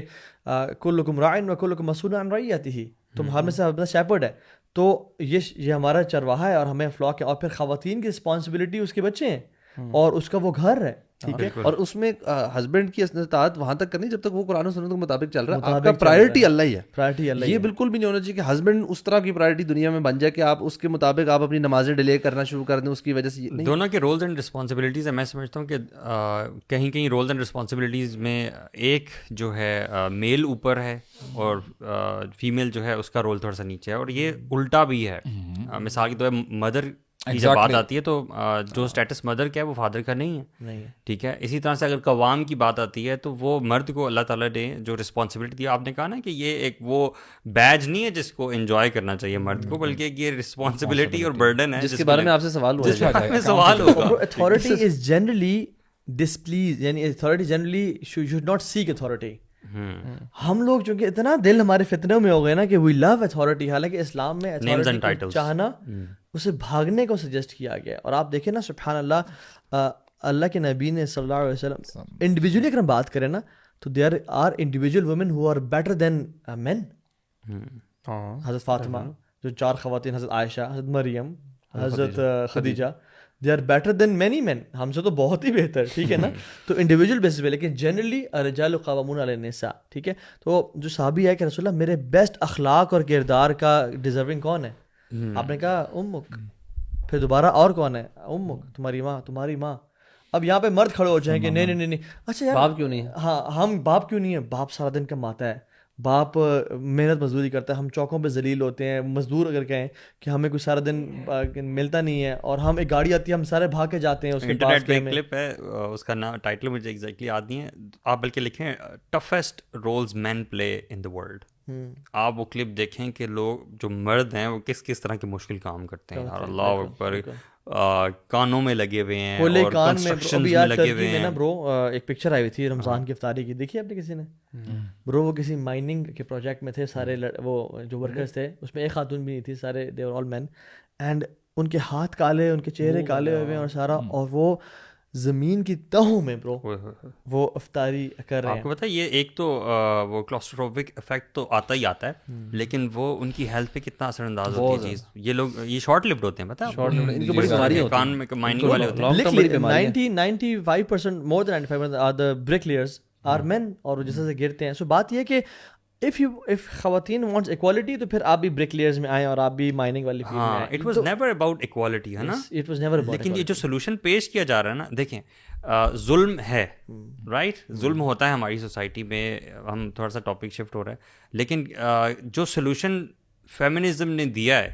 کلکم راعٍ وکلکم مسئول عن رعیتہ, تم ہر میں سے اپنا شیپرڈ ہے, تو یہ ہمارا چرواہا ہے اور ہمیں فلاک ہے. اور پھر خواتین کی رسپانسبلٹی اس کے بچے ہیں اور اس کا وہ گھر ہے, ٹھیک ہے. اور اس میں ہسبینڈ کی اطاعت وہاں تک کرنی جب تک وہ قرآن و سنت کے مطابق چل رہا ہے. آپ کا پرائرٹی اللہ ہی ہے, پرائرٹی اللہ. یہ بالکل بھی نہیں ہونا چاہیے کہ ہسبینڈ اس طرح کی پرائرٹی دنیا میں بن جائے کہ آپ اس کے مطابق آپ اپنی نمازیں ڈیلے کرنا شروع کر دیں اس کی وجہ سے. دونوں کے رولز اینڈ رسپانسبلٹیز ہیں. میں سمجھتا ہوں کہ کہیں کہیں رولز اینڈ رسپانسبلٹیز میں ایک جو ہے میل اوپر ہے اور فیمیل جو ہے اس کا رول تھوڑا سا نیچے ہے, اور یہ الٹا بھی ہے. مثال کے طور پر مدر کی جب بات آتی ہے تو جو اسٹیٹس مدر کا ہے وہ فادر کا نہیں ہے, ٹھیک ہے. اسی طرح سے اگر قوام کی بات آتی ہے تو وہ مرد کو اللہ تعالیٰ نے جو رسپانسبلٹی دی, آپ نے کہا نا کہ یہ ایک وہ بیج نہیں ہے جس کو انجوائے کرنا چاہیے مرد کو, بلکہ یہ رسپانسبلٹی اور برڈن ہے جس کے بارے میں آپ سے سوال ہوگا. اتھارٹی از جنرلی ڈسپلیز, یعنی authority generally should not seek authority. ہم لوگ چونکہ اتنا دل ہمارے فتنوں میں ہو گئے نا کہ وی لو اتھارٹی, حالانکہ اسلام میں اتھارٹی چاہنا اسے بھاگنے کو سجیسٹ کیا گیا. اور آپ دیکھیں نا سبحان اللہ, اللہ کے نبی نے صلی اللہ علیہ وسلم انڈیویجولی اگر ہم بات کریں نا تو there are individual women who are better than men. حضرت فاطمہ جو 4 خواتین, حضرت عائشہ, حضرت مریم, حضرت Khadija, they are better than many men, ہم سے تو بہت ہی بہتر, ٹھیک ہے نا. تو انڈیویجول بیسس پہ, لیکن جنرلی الرجال قوامون علی النساء, ٹھیک ہے. تو جو صحابی ہے کہ رسول اللہ میرے بیسٹ اخلاق اور کردار کا ڈیزرونگ کون ہے؟ آپ نے کہا امک. پھر دوبارہ اور کون ہے؟ امک, تمہاری ماں, تمہاری ماں. اب یہاں پہ مرد کھڑے ہو جائیں کہ نہیں, اچھا یار باپ کیوں نہیں ہے؟ ہاں, ہم باپ کیوں نہیں ہے؟ باپ سارا دن کماتا ہے, باپ محنت مزدوری کرتا ہے, ہم چوکوں پہ ذلیل ہوتے ہیں. مزدور اگر کہیں کہ ہمیں کوئی سارا دن ملتا نہیں ہے, اور ہم ایک گاڑی آتی ہے ہم سارے بھاگ کے جاتے ہیں اس کے پاس. انٹرنیٹ پہ ایک کلپ ہے, اس کا نام ٹائٹل مجھے ایگزیکٹلی یاد نہیں ہے, آپ بلکہ لکھیں toughest roles men play in the world. آپ وہ کلپ دیکھیں کہ لوگ جو مرد ہیں وہ کس طرح کے مشکل کام کرتے ہیں. اور اللہ اکبر, کانوں میں لگے ہوئے ہیں اور کنسٹرکشن میں لگے ہوئے ہیں. نا برو ایک پکچر آئی ہوئی تھی رمضان کی افطاری کی, دیکھی آپ نے کسی نے؟ برو وہ کسی مائننگ کے پروجیکٹ میں تھے, سارے وہ جو ورکرز تھے اس میں ایک خاتون بھی نہیں تھی, سارے دے ور آل مین, اینڈ ان کے ہاتھ کالے, ان کے چہرے کالے ہوئے ہیں اور سارا, اور وہ زمین کی تہوں میں برو وہ افطاری کر رہے آپ ہیں. کو پتہ ہے یہ ایک تو وہ کلاسٹروفوبک افیکٹ تو آتا ہی آتا ہے, لیکن وہ ان کی ہیلتھ پہ کتنا اثر انداز ہوتی ہے چیز. یہ لوگ یہ شارٹ لفٹ ہوتے ہیں, پتہ ہے شارٹ ان کی بڑی بیماریاں ہوتی کان میں مائننگ والے ہوتے ہیں. لانگ ٹرم بڑی بیماریاں 95% more than 95% are the bricklayers are men, اور جیسے سے گرتے ہیں. سو بات یہ ہے کہ if خواتین wants equality تو پھر آپ بھی brick layers میں آئیں اور آپ بھی مائننگ والی فیلڈ میں ہاں, آئیں. It was never about equality, ہے نا. It was never about لیکن یہ جو سولوشن پیش کیا جا رہا ہے نا, دیکھیں ظلم ہے, رائٹ, ظلم ہوتا ہے ہماری سوسائٹی میں. ہم تھوڑا سا ٹاپک شفٹ ہو رہا ہے, لیکن جو سولوشن فیمنزم نے دیا ہے,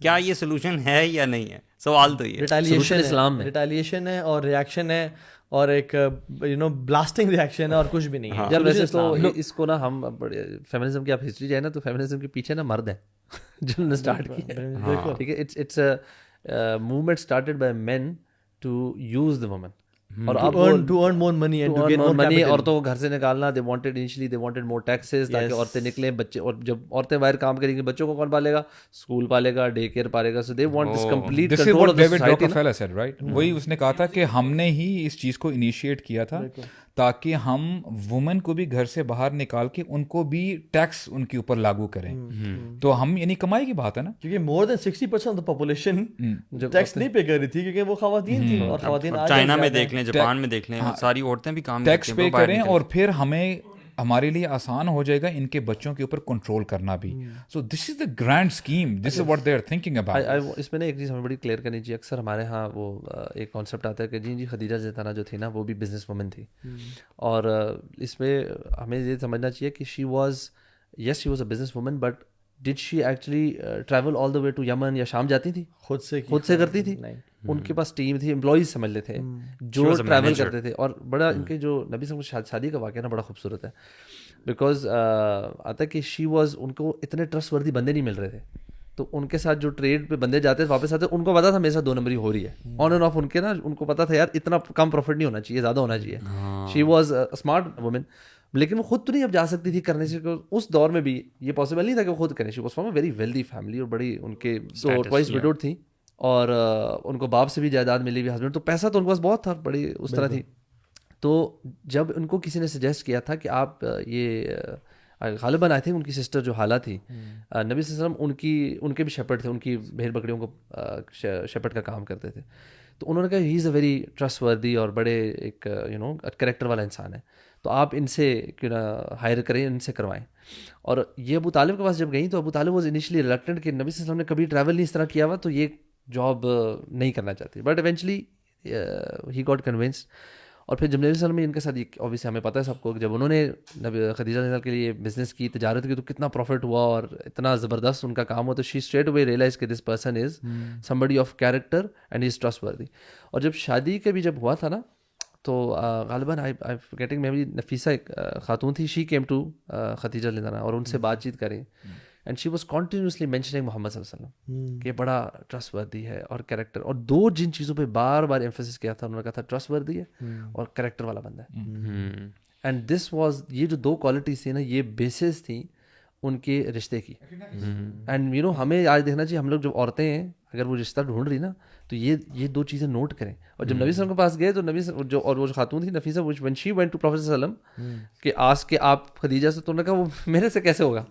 کیا یہ سولوشن ہے یا نہیں ہے, سوال تو یہ. ریٹیلیشن ہے اور ریئیکشن ہے اور ایک بلاسٹنگ ریئیکشن ہے اور کچھ بھی نہیں ہے. یار ویسے تو اس کو نا ہم بڑے فیمنزم کی آپ ہسٹری جائے نا تو فیمنزم کے پیچھے نا مرد ہیں جنہوں نے اسٹارٹ کیا, ٹھیک ہے. It's a movement started by men to use the women اور اب to earn more money and to gain more money, capital. عورتوں کو گھر سے نکالنا. they wanted initially they wanted more taxes تاکہ عورتیں نکلیں, بچے, اور جب عورتیں باہر کام کریں گی بچوں کو کون پالے گا, اسکول پالے گا, ڈے کیئر پالے گا. so they want this complete This is control what of the David society. Rockefeller said, right? وہی اس نے کہا تھا کہ ہم نے ہی اس چیز کو انیشیٹ کیا تھا تاکہ ہم وومن کو بھی گھر سے باہر نکال کے ان کو بھی ٹیکس ان کے اوپر لاگو کریں. تو ہم یعنی کمائی کی بات ہے نا, کیونکہ more than 60% of the population tax نہیں پے کر رہی تھی کیونکہ وہ خواتین تھیں, اور خواتین چائنا میں دیکھ لیں, جاپان میں دیکھ لیں, ساری عورتیں بھی کام ٹیکس پے کریں, اور پھر ہمیں ہمارے لیے آسان ہو جائے گا ان کے بچوں کے اوپر کنٹرول کرنا بھی. So this is the grand scheme, this is what they are thinking about. اس میں نا ایک چیز ہمیں بڑی کلیئر کرنی چاہیے. اکثر ہمارے ہاں وہ ایک کانسیپٹ آتا ہے کہ جی خدیجہ زیتانہ جو تھی نا وہ بھی بزنس وومن تھی, اور اس میں ہمیں یہ سمجھنا چاہیے کہ she was a business woman, but did she actually travel all the way to Yemen, یا شام جاتی تھی خود سے کرتی تھی. ان کے پاس ٹیم تھی, امپلائیز سمجھ لیتے جو ٹریول کرتے تھے. اور بڑا ان کے جو نبی صلی اللہ علیہ وسلم شادی کا واقعہ نا بڑا خوبصورت ہے, بیکاز آتا ہے کہ شی واز, ان کو اتنے ٹرسٹ وردی بندے نہیں مل رہے تھے, تو ان کے ساتھ جو ٹریڈ پہ بندے جاتے واپس آتے, ان کو پتا تھا میرے ساتھ 2 نمبری ہو رہی ہے آن اینڈ آف. ان کے نا ان کو پتا تھا یار اتنا کم پروفٹ نہیں ہونا چاہیے, زیادہ ہونا چاہیے. شی واز اسمارٹ وومن, لیکن وہ خود تو نہیں اب جا سکتی تھی کرنے سے. اس دور میں بھی یہ پاسبل نہیں تھا کہ وہ خود کریں. She was from a very wealthy family, اور بڑی ان کے ٹوائس وڈوڈ تھی, اور ان کو باپ سے بھی جائیداد ملی ہوئی, ہسبینڈ, تو پیسہ تو ان کے پاس بہت تھا, بڑی اس طرح تھی. تو جب ان کو کسی نے سجیسٹ کیا تھا کہ آپ یہ غالباً آئی تھنک ان کی سسٹر جو حالہ تھی, نبی صلی اللہ علیہ وسلم ان کے بھی شیپرڈ تھے, ان کی بھیڑ بکریوں کو شیپرڈ کا کام کرتے تھے. تو انہوں نے کہا ہی از اے ویری ٹرسٹ وردی اور بڑے ایک کریکٹر والا انسان ہے, تو آپ ان سے کیوں نہ ہائر کریں, ان سے کروائیں. اور یہ ابو طالب کے پاس جب گئیں تو ابو طالب واز انیشلی ریلکٹنٹ کہ نبی صلی اللہ علیہ وسلم نے کبھی ٹریول نہیں اس طرح کیا ہوا, تو یہ جاب نہیں کرنا چاہتی. But eventually he got convinced. اور پھر جب نبی صلی اللہ علیہ وسلم ان کے ساتھ, اوبیسلی ہمیں پتہ ہے سب کو, جب انہوں نے خدیجہ رضی اللہ کے لیے بزنس کی, تجارت کی, تو کتنا پروفٹ ہوا اور اتنا زبردست ان کا کام ہوا. تو شی اسٹریٹ اوے ریئلائز کہ this person is somebody of character and is trust وردی. اور جب شادی کے بھی جب ہوا تھا نا, تو غالباً گیٹنگ میموری, نفیسہ ایک خاتون تھی, شی کیم ٹو خدیجہ رضی اللہ عنہا, اور ان سے بات چیت کریں, and she was continuously mentioning Muhammad صلی اللہ علیہ وسلم کہ بڑا ٹرسٹ وردی ہے اور کریکٹر. اور 2 جن چیزوں پہ بار بار ایمفیسس کیا تھا, انہوں نے کہا تھا ٹرسٹ وردی ہے اور کریکٹر والا بندہ ہے. اینڈ دس واز, یہ جو 2 کوالٹیز تھیں نا, یہ بیسز تھیں ان کے رشتے کی. اینڈ ہمیں آج دیکھنا چاہیے, ہم لوگ جب عورتیں ہیں اگر وہ رشتہ ڈھونڈ رہی نا, تو یہ 2 چیزیں نوٹ کریں. اور جب نبی صلی اللہ علیہ وسلم کے پاس گئے تو نبی جو, اور وہ جو خاتون تھی Nafisa, when she went to Prophet صلی اللہ علیہ وسلم کہ آس کے آپ خدیجہ سے, تو انہوں نے کہا وہ میرے سے کیسے ہوگا,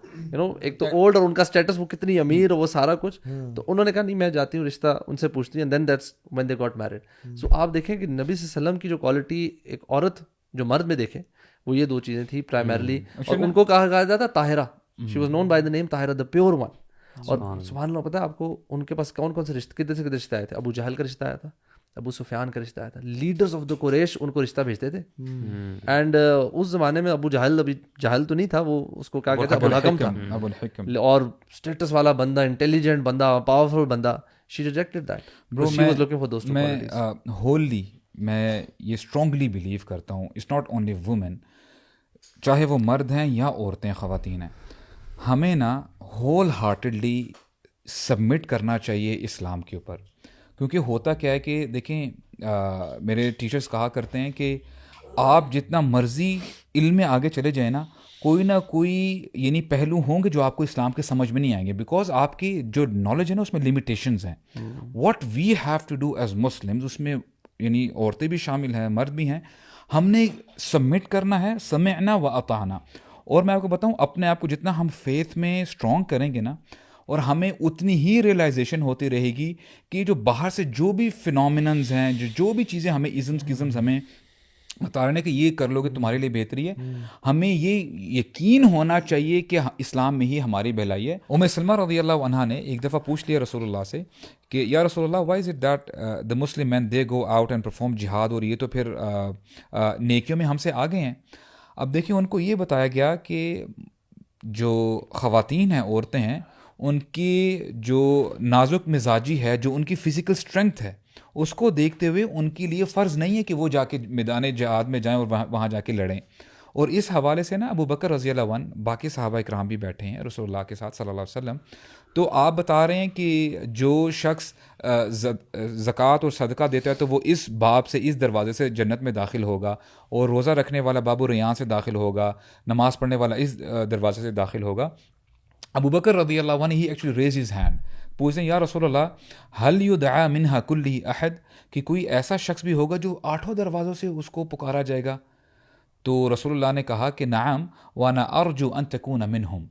ایک تو اولڈ, اور ان کا اسٹیٹس وہ کتنی امیر, اور وہ سارا کچھ. تو انہوں نے کہا نہیں, میں جاتی ہوں رشتہ ان سے پوچھتی ہوں, then that's when they got married. So آپ دیکھیں کہ نبی صلی اللہ علیہ وسلم کی جو کوالٹی ایک عورت جو مرد میں دیکھیں, وہ یہ 2 چیزیں تھیں پرائمرلی. اور ان کو کہا جاتا تھا Tahira, she was known by the name Tahira, the pure one. اور سبحان اللہ, پتہ ہے آپ کو ان کے پاس کون کون سے رشتے, کتنے سے کتنے رشتے آئے تھے. ابو جہل کا رشتہ آیا تھا, ابو سفیان کا رشتہ آیا تھا, لیڈرز آف دا قریش ان کو رشتہ بھیجتے تھے. اینڈ اس زمانے میں ابو جہل, ابھی جہل تو نہیں تھا, وہ اس کو کیا کہتے ہیں, ابو الحکم تھا, اور اسٹیٹس والا بندہ, انٹیلیجنٹ بندہ, پاورفل بندہ. She rejected that. She was looking for those two qualities. Wholly میں یہ اسٹرانگلی بلیو کرتا ہوں, اٹس ناٹ اونلی وومن, چاہے وہ مرد ہیں یا عورتیں, خواتین ہیں, ہمیں نا ہول ہارٹیڈلی سبمٹ کرنا چاہیے اسلام کے اوپر. کیونکہ ہوتا کیا ہے کہ دیکھیں, میرے ٹیچرز کہا کرتے ہیں کہ آپ جتنا مرضی علم میں آگے چلے جائیں نا, کوئی نہ کوئی یعنی پہلو ہوں گے جو آپ کو اسلام کے سمجھ میں نہیں آئیں گے, بیکاز آپ کی جو نالج ہے نا اس میں لمیٹیشنز ہیں. What we have to do as Muslims, اس میں یعنی عورتیں بھی شامل ہیں، مرد بھی ہیں، ہم نے سبمٹ کرنا ہے، سمعنا و اطعنا. اور میں آپ کو بتاؤں، اپنے آپ کو جتنا ہم فیتھ میں اسٹرانگ کریں گے نا، اور ہمیں اتنی ہی ریئلائزیشن ہوتی رہے گی کہ جو باہر سے جو بھی فینومیننز ہیں، جو بھی چیزیں ہمیں ازمز ہمیں بتا رہے ہیں کہ یہ کر لو گے تمہارے لیے بہتری ہے، ہمیں یہ یقین ہونا چاہیے کہ اسلام میں ہی ہماری بھلائی ہے. ام سلمہ رضی اللہ عنہا نے ایک دفعہ پوچھ لیا رسول اللہ سے کہ یا رسول Allah why is it that the Muslim men they go out and perform جہاد، اور یہ تو پھر نیکیوں میں ہم سے آگے ہیں. اب دیکھیں ان کو یہ بتایا گیا کہ جو خواتین ہیں، عورتیں ہیں، ان کی جو نازک مزاجی ہے، جو ان کی فزیکل اسٹرینتھ ہے، اس کو دیکھتے ہوئے ان کے لیے فرض نہیں ہے کہ وہ جا کے میدان جہاد میں جائیں اور وہاں جا کے لڑیں. اور اس حوالے سے نا ابو بکر رضی اللہ عنہ، باقی صحابہ اکرام بھی بیٹھے ہیں رسول اللہ کے ساتھ صلی اللہ علیہ وسلم، تو آپ بتا رہے ہیں کہ جو شخص زکوٰۃ اور صدقہ دیتا ہے تو وہ اس باب سے، اس دروازے سے جنت میں داخل ہوگا، اور روزہ رکھنے والا باب الریان سے داخل ہوگا، نماز پڑھنے والا اس دروازے سے داخل ہوگا. ابو بکر رضی اللہ عنہ ہی ایکچولی ریز ہز ہینڈ، پوچھتے ہیں یا رسول اللہ حل یدعا منہا کلہ احد، کہ کوئی ایسا شخص بھی ہوگا جو 8 دروازوں سے اس کو پکارا جائے گا؟ تو رسول اللہ نے کہا کہ نعم وانا ارجو ان تکون منہم،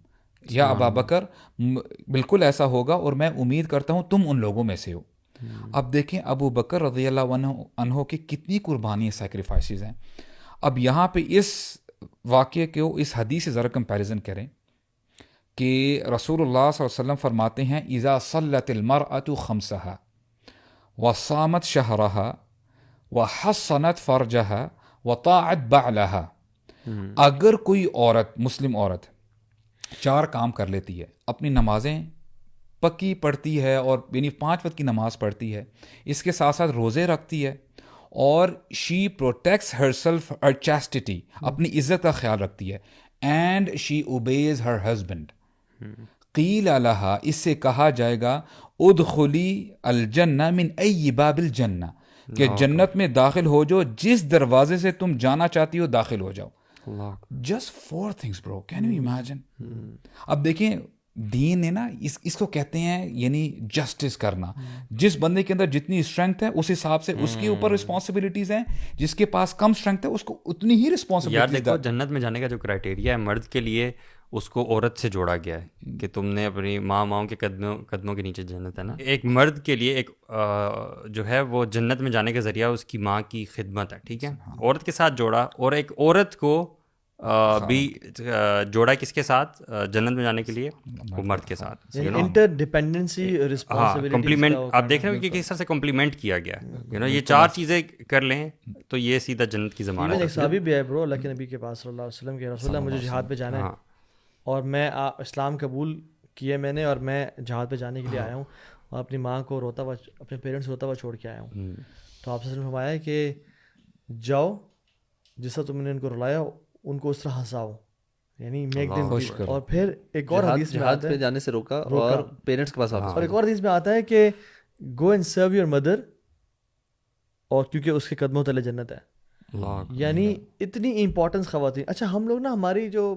یا ابا بکر بالکل ایسا ہوگا اور میں امید کرتا ہوں تم ان لوگوں میں سے ہو. اب دیکھیں ابو بکر رضی اللہ عنہ کی کتنی قربانی سیکریفائسز ہیں. اب یہاں پہ اس واقعے کو اس حدیث سے ذرا کمپیریزن کریں کہ رسول اللہ صلی اللہ علیہ وسلم فرماتے ہیں اذا صلت المرأة خمسها وصامت شهرها وحصنت فرجها وطاعت بعلها، اگر کوئی عورت، مسلم عورت 4 کام کر لیتی ہے، اپنی نمازیں پکی پڑھتی ہے اور یعنی 5 وقت کی نماز پڑھتی ہے، اس کے ساتھ ساتھ روزے رکھتی ہے، اور شی پروٹیکٹس ہر سیلف ہر چیسٹٹی، اپنی عزت کا خیال رکھتی ہے، and she obeys her husband, قیل لہا، اس سے کہا جائے گا ادخلی الجنہ من ای باب الجنہ، کہ جنت میں داخل ہو جو جس دروازے سے تم جانا چاہتی ہو داخل ہو جاؤ. Just 4 things bro, can you imagine؟ اب دیکھیں دین نے نا اس کو کہتے ہیں یعنی جسٹس کرنا. جس بندے کے اندر جتنی اسٹرینتھ ہے اس حساب سے اس کے اوپر رسپانسبلٹیز ہیں، جس کے پاس کم اسٹرینتھ ہے اس کو اتنی ہی رسپانسبلٹیز. یار دیکھو جنت میں جانے کا جو کرائٹیریا ہے مرد کے لیے، اس کو عورت سے جوڑا گیا ہے کہ تم نے اپنی ماؤں کے قدموں کے نیچے جنت ہے نا. ایک مرد کے لیے ایک جو ہے وہ جنت میں جانے کا ذریعہ اس کی ماں کی خدمت ہے، ٹھیک ہے، عورت کے ساتھ جوڑا، اور ایک عورت کو بھی جوڑا کس کے ساتھ جنت میں جانے کے لیے؟ وہ مرد کے ساتھ. Interdependency, responsibility, complement. آپ دیکھ رہے ہو کہ کس طرح سے کمپلیمنٹ کیا گیا ہے، یہ 4 چیزیں کر لیں تو یہ سیدھا جنت کی ضمانت ہے. ایک صحابی بھی ہے برو، اللہ کے نبی کے پاس صلی اللہ علیہ وسلم کے، رسول اللہ مجھے جہاد پہ جانا ہے اور میں اسلام قبول کیا میں نے، اور میں جہاد پہ جانے کے لیے آیا ہوں، اور اپنی ماں کو روتا ہوا، اپنے پیرنٹس روتا ہوا چھوڑ کے آیا ہوں. تو آپ سے فرمایا کہ جاؤ جس طرح تم نے ان کو رلایا ان کو اس طرح ہنساؤ، یعنی میک دم خوش کرو. اور پھر ایک اور حدیث میں جہاد پہ جانے سے روکا اور پیرنٹس کے پاس واپس. اور ایک اور حدیث میں آتا ہے کہ go and serve your mother, اور کیونکہ اس کے قدموں تلے جنت ہے. یعنی اتنی امپورٹنس خواتین. اچھا ہم لوگ نا، ہماری جو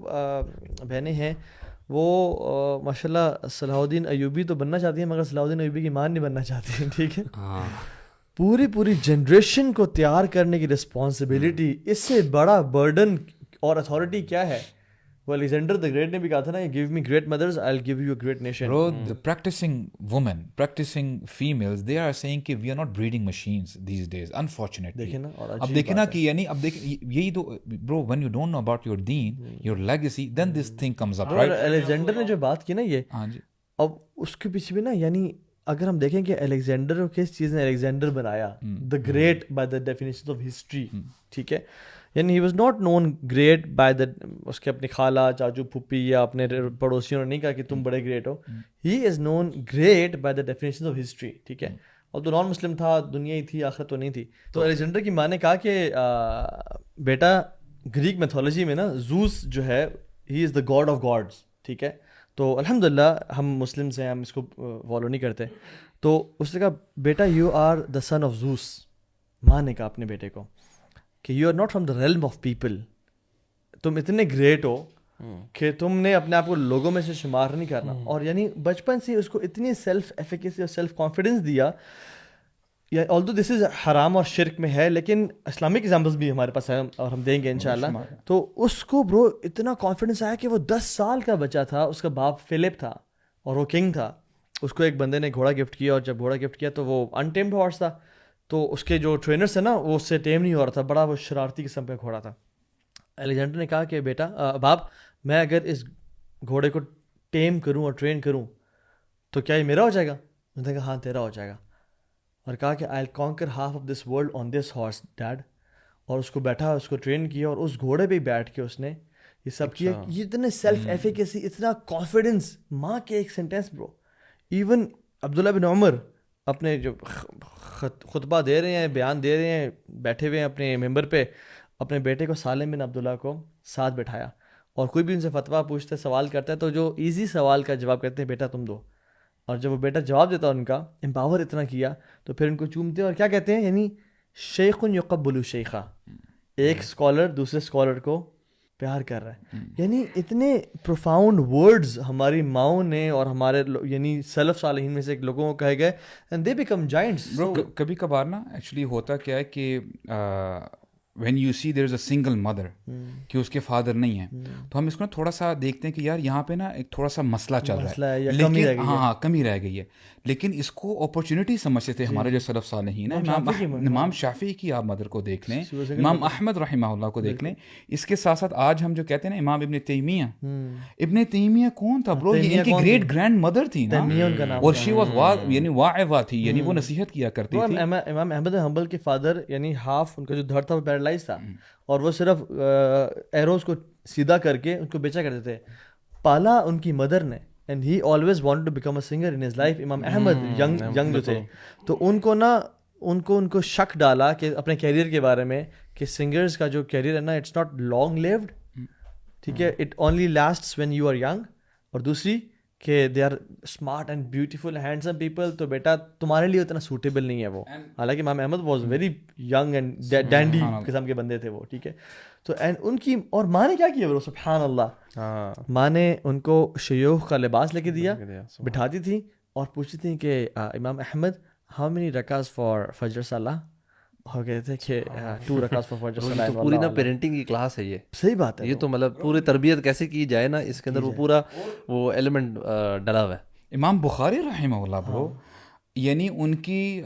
بہنیں ہیں وہ ماشاء اللہ صلاح الدین ایوبی تو بننا چاہتی ہیں، مگر صلاح الدین ایوبی کی ماں نہیں بننا چاہتی ہیں، ٹھیک ہے. پوری جنریشن کو تیار کرنے کی رسپانسبلٹی، اس سے بڑا برڈن اور اتھارٹی کیا ہے؟ وہ الیگزینڈر دی گریٹ نے بھی کہا تھا نا، give me great mothers I will give you a great nation. Bro, the practicing women, practicing females, they are saying کہ we are not breeding machines these days, unfortunately. دیکھیں نا، اور اب دیکھیں نا کہ یعنی اب دیکھ یہی تو bro, when you don't know about your deen, your legacy, then this thing comes up, right? Alexander نے جو بات کی نا یہ، ہاں جی، اب اس کے پیچھے بھی نا، یعنی اگر ہم دیکھیں کہ الیگزینڈر کو کس چیز نے الیگزینڈر بنایا، the great by the definition of history, ٹھیک ہے. یعنی he was not known great by the, اس کے اپنی خالہ، چاچو، پھپھی یا اپنے پڑوسیوں نے نہیں کہا کہ تم بڑے گریٹ ہو. He is known great by the definition of history, ٹھیک ہے. اور تو نان مسلم تھا، دنیا ہی تھی، آخرت تو نہیں تھی. تو الیگزینڈر کی ماں نے کہا کہ بیٹا گریک میتھولوجی میں نا زوس جو ہے ہی از دا گاڈ آف گاڈس، ٹھیک ہے. تو الحمدللہ ہم مسلمس ہیں، ہم اس کو فالو نہیں کرتے. تو اس نے کہا بیٹا you are the son of Zeus. ماں نے کہا اپنے بیٹے کو کہ you are not from the realm of people, تم اتنے گریٹ ہو کہ تم نے اپنے آپ کو لوگوں میں سے شمار نہیں کرنا. اور یعنی بچپن سے اس کو اتنی سیلف ایفیکیسی اور سیلف کانفیڈنس دیا. although this is حرام اور شرک میں ہے, لیکن اسلامک ایگزامپلس بھی ہمارے پاس ہیں اور ہم دیں گے انشاءاللہ. تو اس کو برو اتنا کانفیڈنس آیا کہ وہ 10 سال کا بچہ تھا, اس کا باپ فلپ تھا اور وہ کنگ تھا. اس کو ایک بندے نے گھوڑا گفٹ کیا, اور جب گھوڑا گفٹ کیا تو وہ انٹیمڈ ہارس تھا, تو اس کے جو ٹرینرس تھے نا وہ اس سے ٹیم نہیں ہو رہا تھا, بڑا وہ شرارتی قسم کا گھوڑا تھا. الیگزینڈر نے کہا کہ بیٹا باپ, میں اگر اس گھوڑے کو ٹیم کروں اور ٹرین کروں تو کیا یہ میرا ہو جائے گا؟ انہوں نے کہا ہاں تیرا ہو جائے گا. اور کہا کہ I conquer half of this world on this horse dead. اور اس کو بیٹھا, اس کو ٹرین کیا, اور اس گھوڑے پہ بیٹھ کے اس نے یہ سب کیا. یہ اتنے سیلف ایفیکیسی, اتنا کانفیڈنس, ماں کے ایک سینٹینس برو. ایون عبداللہ بن عمر اپنے جو خطبہ دے رہے ہیں, بیان دے رہے ہیں, بیٹھے ہوئے ہیں اپنے ممبر پہ, اپنے بیٹے کو سالم بن عبداللہ کو ساتھ بٹھایا, اور کوئی بھی ان سے فتویٰ پوچھتا ہے, سوال کرتا ہے, تو جو ایزی سوال کا جواب کہتے ہیں بیٹا تم دو. اور جب وہ بیٹا جواب دیتا ان کا امپاور اتنا کیا, تو پھر ان کو چومتے ہیں اور کیا کہتے ہیں, یعنی شیخ یقبل شیخہ, ایک اسکالر دوسرے اسکالر کو پیار کر رہا ہے. یعنی اتنے پروفاؤنڈ ورڈز ہماری ماؤں نے اور ہمارے یعنی سلف صالحین میں سے ایک لوگوں کو کہے گئے, اینڈ دے بیکم جائنٹس. کبھی کبھار نا ایکچولی ہوتا کیا ہے کہ when you see there is a single mother, کہ اس کے فادر نہیں ہیں, تو ہم اس کو نا تھوڑا سا دیکھتے ہیں کہ یار یہاں پہ نا ایک تھوڑا سا مسئلہ چل رہا ہے, لیکن ہاں کمی رہ گئی ہے. لیکن اس کو اپرچونیٹی سمجھتے تھے ہمارے جو سلف صالحین ہیں. امام شافعی کی آپ مدر کو دیکھ لیں, امام احمد رحمہ اللہ کو دیکھ لیں. اس کے ساتھ ساتھ آج ہم جو کہتے ہیں نا امام ابن تیمیہ, ابن تیمیہ کون تھا برو؟ یہ ان کی گریٹ گرینڈ مدر تھی نا, اور شی واز یعنی واعظہ تھی, یعنی وہ نصیحت کیا کرتی تھی. امام احمد بن حنبل کے فادر یعنی ہاف ان کا جو دھڑ تھا وہ پیرالائز تھا, اور وہ صرف ایروز کو سیدھا کر کے ان کو بیچا کرتے تھے. پالا ان کی مدر نے, and he always wanted to become a singer in his life. Imam Ahmad young جو تھے, تو ان کو شک ڈالا کہ اپنے کیریئر کے بارے میں کہ سنگرز کا جو کیریئر ہے نا, اٹس ناٹ لانگ لیوڈ, ٹھیک ہے, it only lasts when you are young. اور دوسری کہ they are smart and beautiful handsome people, تو بیٹا تمہارے لیے اتنا سوٹیبل نہیں ہے وہ. حالانکہ Imam Ahmad was very young and dandy قسم کے بندے تھے وہ, ٹھیک ہے. تو اینڈ ان کی اور ماں نے کیا کیا برو, سبحان اللہ, ماں نے ان کو شیوخ کا لباس لے کے دیا, بٹھاتی تھی اور پوچھتی تھیں کہ امام احمد ہاؤ مینی رکعز فار فجر صلاح, ہو گئے تھے کہ 2 رکعت فار فجر صلاح. پوری نا پیرنٹنگ کی کلاس ہے یہ, صحیح بات ہے. یہ تو مطلب پوری تربیت کیسے کی جائے نا, اس کے اندر وہ پورا وہ ایلیمنٹ ڈلا ہوا ہے. امام بخاری رحمہ اللہ برو, یعنی ان کی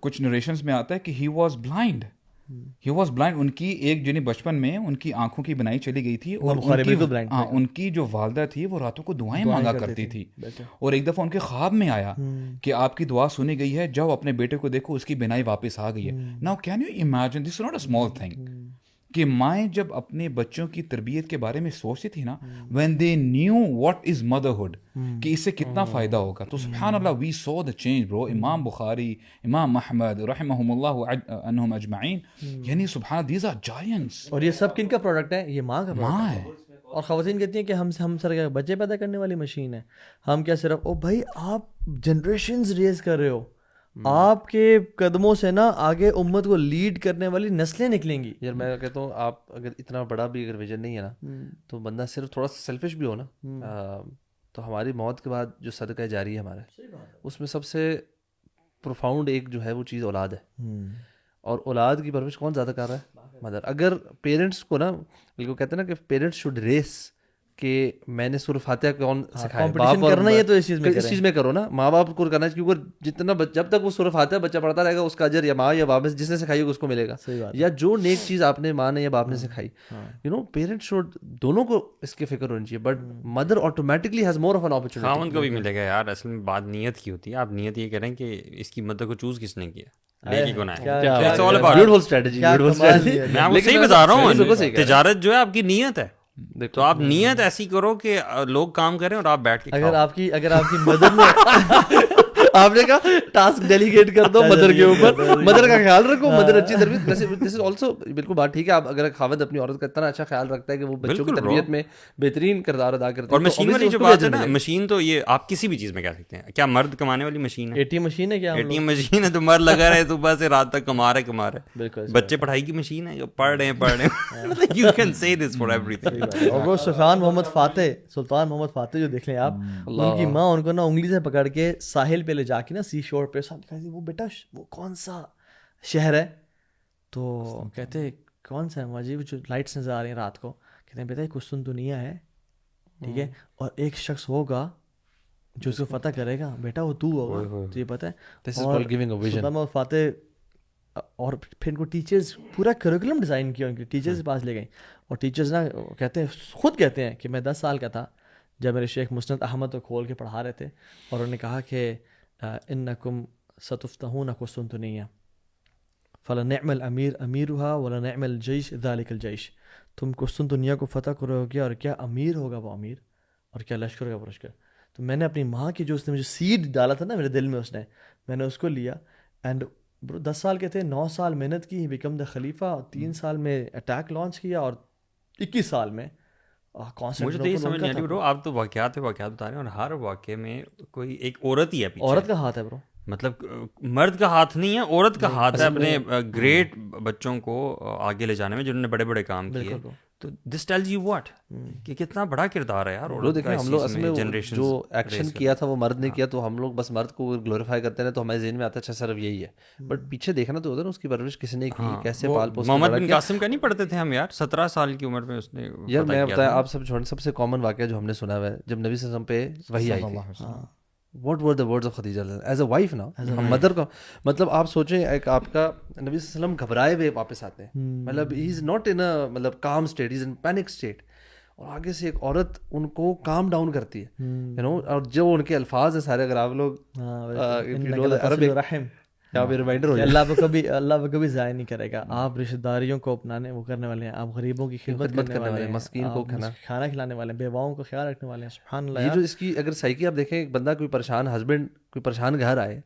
کچھ نریشنز میں آتا ہے کہ ہی واز بلائنڈ. ان کی ایک جو بچپن میں ان کی آنکھوں کی بنائی چلی گئی تھی, اور ان کی جو والدہ تھی وہ راتوں کو دعائیں مانگا کرتی تھی. اور ایک دفعہ ان کے خواب میں آیا کہ آپ کی دعا سنی گئی ہے, جاؤ اپنے بیٹے کو دیکھو اس کی بینائی واپس آ گئی ہے. Now can you imagine, this is not a small thing, کہ مائیں جب اپنے بچوں کی تربیت کے بارے میں سوچتی تھی نا, when they knew what is motherhood, کہ اس سے کتنا فائدہ ہوگا. تو سبحان اللہ, وی سو دا چینج برو. امام بخاری, امام احمد رحمہم اللہ عنہم اجمعین, یعنی سبحان, دیز آر جائنٹس. اور یہ سب کن کا پروڈکٹ ہے؟ یہ ماں کا پروڈکٹ ہے. اور خواتین کہتی ہیں کہ ہم سر بچے پیدا کرنے والی مشین ہے, ہم کیا صرف او بھائی آپ جنریشنز ریز کر رہے ہو, آپ کے قدموں سے نا آگے امت کو لیڈ کرنے والی نسلیں نکلیں گی. یار میں کہتا ہوں, آپ اگر اتنا بڑا بھی اگر ویژن نہیں ہے نا, تو بندہ صرف تھوڑا سا سیلفش بھی ہو نا, تو ہماری موت کے بعد جو صدقہ جاری ہے ہمارے, اس میں سب سے پروفاؤنڈ ایک جو ہے وہ چیز اولاد ہے. اور اولاد کی پرورش کون زیادہ کر رہا ہے؟ مدر. اگر پیرنٹس کو نا, بالکل کہتے ہیں نا کہ پیرنٹس شوڈ ریس, کہ میں نے سورہ فاتحہ کون سکھایا, کمپٹیشن کرنا ہے تو اس چیز میں کرو نا, ماں باپ کو کرنا ہے, کیونکہ جتنا جب تک وہ سورہ فاتحہ بچہ پڑھتا رہے گا, اس کا اجر یا ماں یا باپ جس نے سکھائی ہوگا اس کو ملے گا, یا جو نیک چیز آپ نے ماں نے یا باپ نے سکھائی. یو نو پیرنٹس شوڈ, دونوں کو اس کی فکر ہونی چاہیے, but mother automatically has more of an opportunity. خاوند کو بھی ملے گا یار. اصل میں بات نیت کی ہوتی ہے. آپ نیت یہ کریں کہ اس کی مدر کو چوز کس نے کیا, میں آپ کو صحیح بتا رہا ہوں, تجارت جو ہے آپ کی نیت ہے, تو آپ نیت ایسی کرو کہ لوگ کام کریں اور آپ بیٹھ کے. اگر آپ کی مدر نے آپ نے کہا ٹاسک ڈیلیگیٹ کر دو مدر کے اوپر, مدر کا خیال رکھو, مدر اچھی تربیت. دس از آلسو بالکل بات ٹھیک ہے. آپ اگر خاوند اپنی عورت کا اتنا اچھا خیال رکھتا ہے کہ وہ بچوں کی تربیت میں بہترین کردار ادا کرتا ہے, اور مشین والی جو بات ہے نا, مشین تو یہ آپ کسی بھی چیز میں کہہ سکتے ہیں. کیا مرد کمانے والی مشین ہے؟ اے ٹی ایم مشین ہے, کیا اے ٹی ایم مشین ہے, تو مرد لگا رہے صبح سے رات تک کما رہے. بالکل. بچے پڑھائی کی مشین ہے, جو پڑھ رہے ہیں. You can say this for every thing. اور وہ سلطان محمد فاتح جو دیکھ لیں آپ, ان کی ماں ان کو نا انگلی سے پکڑ کے ساحل پہ لے جا کے نا سی شور پہ سب کہتے وہ بیٹا وہ کون سا شہر ہے, تو کہتے کون سا ہے ماجی جو لائٹس نظر آ رہی ہیں رات کو, کہتے ہیں بیٹا قسطنطنیہ ہے, ٹھیک ہے, اور ایک شخص ہوگا جو اس کو فتح کرے گا, بیٹا وہ تو ہوگا, تو یہ پتہ ہے. اور فاتح, اور پھر ان کو ٹیچرز پورا کریکولم ڈیزائن کیا, ان کے ٹیچرز کے پاس لے گئیں, اور ٹیچرز نا کہتے ہیں خود کہتے ہیں کہ میں 10 سال کا تھا جب میرے شیخ مسند احمد کو کھول کے پڑھا رہے تھے, اور انہوں نے کہا کہ انکم ستفتحون قسطنطنیہ فلنعم الامیر امیرها ولنعم الجیش ذلک الجیش, تم قسطنطنیہ کو فتح کرو گے اور کیا امیر ہوگا وہ امیر, اور کیا لشکر ہوگا وہ لشکر. تو میں نے اپنی ماں کی جو اس نے مجھے سیڈ ڈالا تھا نا میرے دل میں, اس نے, میں نے اس کو لیا, اینڈ 10 سال کے تھے, 9 سال محنت کی, بیکم دا خلیفہ, 3 سال میں اٹیک لانچ کیا, اور 21 سال میں مجھے تو یہ سمجھ نہیں آتی برو, آپ تو واقعات بتا رہے ہیں, اور ہر واقعے میں کوئی ایک عورت ہی ہے پیچھے. عورت کا ہاتھ ہے برو, مطلب مرد کا ہاتھ نہیں ہے, عورت کا ہاتھ ہے اپنے گریٹ بچوں کو آگے لے جانے میں جنہوں نے بڑے بڑے کام کیے. تو دس ٹیلز یو واٹ کہ کتنا بڑا کردار ہے یار. لو دیکھیں ہم لوگ اصل میں جو ایکشن کیا تھا وہ مرد نے کیا, تو ہم لوگ بس مرد کو گلوریفائی کرتے ہیں, تو ہمارے ذہن میں آتا ہے اچھا صرف یہی ہے, بٹ پیچھے دیکھنا تو ہوتا ہے نا اس کی پرورش کس نے کی, کیسے پال پوس. محمد بن قاسم کا نہیں پڑھتے تھے ہم یار, 17 سال کی عمر میں اس نے. یار میں بتایا آپ سب سے کامن واقعہ جو ہم نے سنا ہوا ہے, جب نبی صلی اللہ علیہ وسلم پہ وحی آئی تھی, what were the words of Khadija as a wife نا, ہم مدر کا, مطلب آپ سوچیں ایک آپ کا نبی صلی اللہ علیہ وسلم گھبرائے ہوئے واپس آتے ہیں, مطلب ہی از ناٹ ان مطلب کام اسٹیٹ, ہی از ان پینک اسٹیٹ, اور آگے سے ایک عورت ان کو کام ڈاؤن کرتی ہے, یو نو, اور جو ان کے الفاظ ہیں سارے, اگر آپ لوگ عربک یا بھی ریمائنڈر ہو جائے, اللہ کو کبھی ضائع نہیں کرے گا. آپ رشتہ داریوں کو اپنانے وہ کرنے والے ہیں, آپ غریبوں کی خدمت کرنے والے ہیں, مسکین کو کھانا کھلانے والے ہیں, بیواؤں کا خیال رکھنے والے ہیں. سبحان اللہ. یہ جو اس کی اگر سائیکی آپ دیکھیں, ایک بندہ کوئی پریشان ہسبینڈ کوئی پریشان گھر آئے,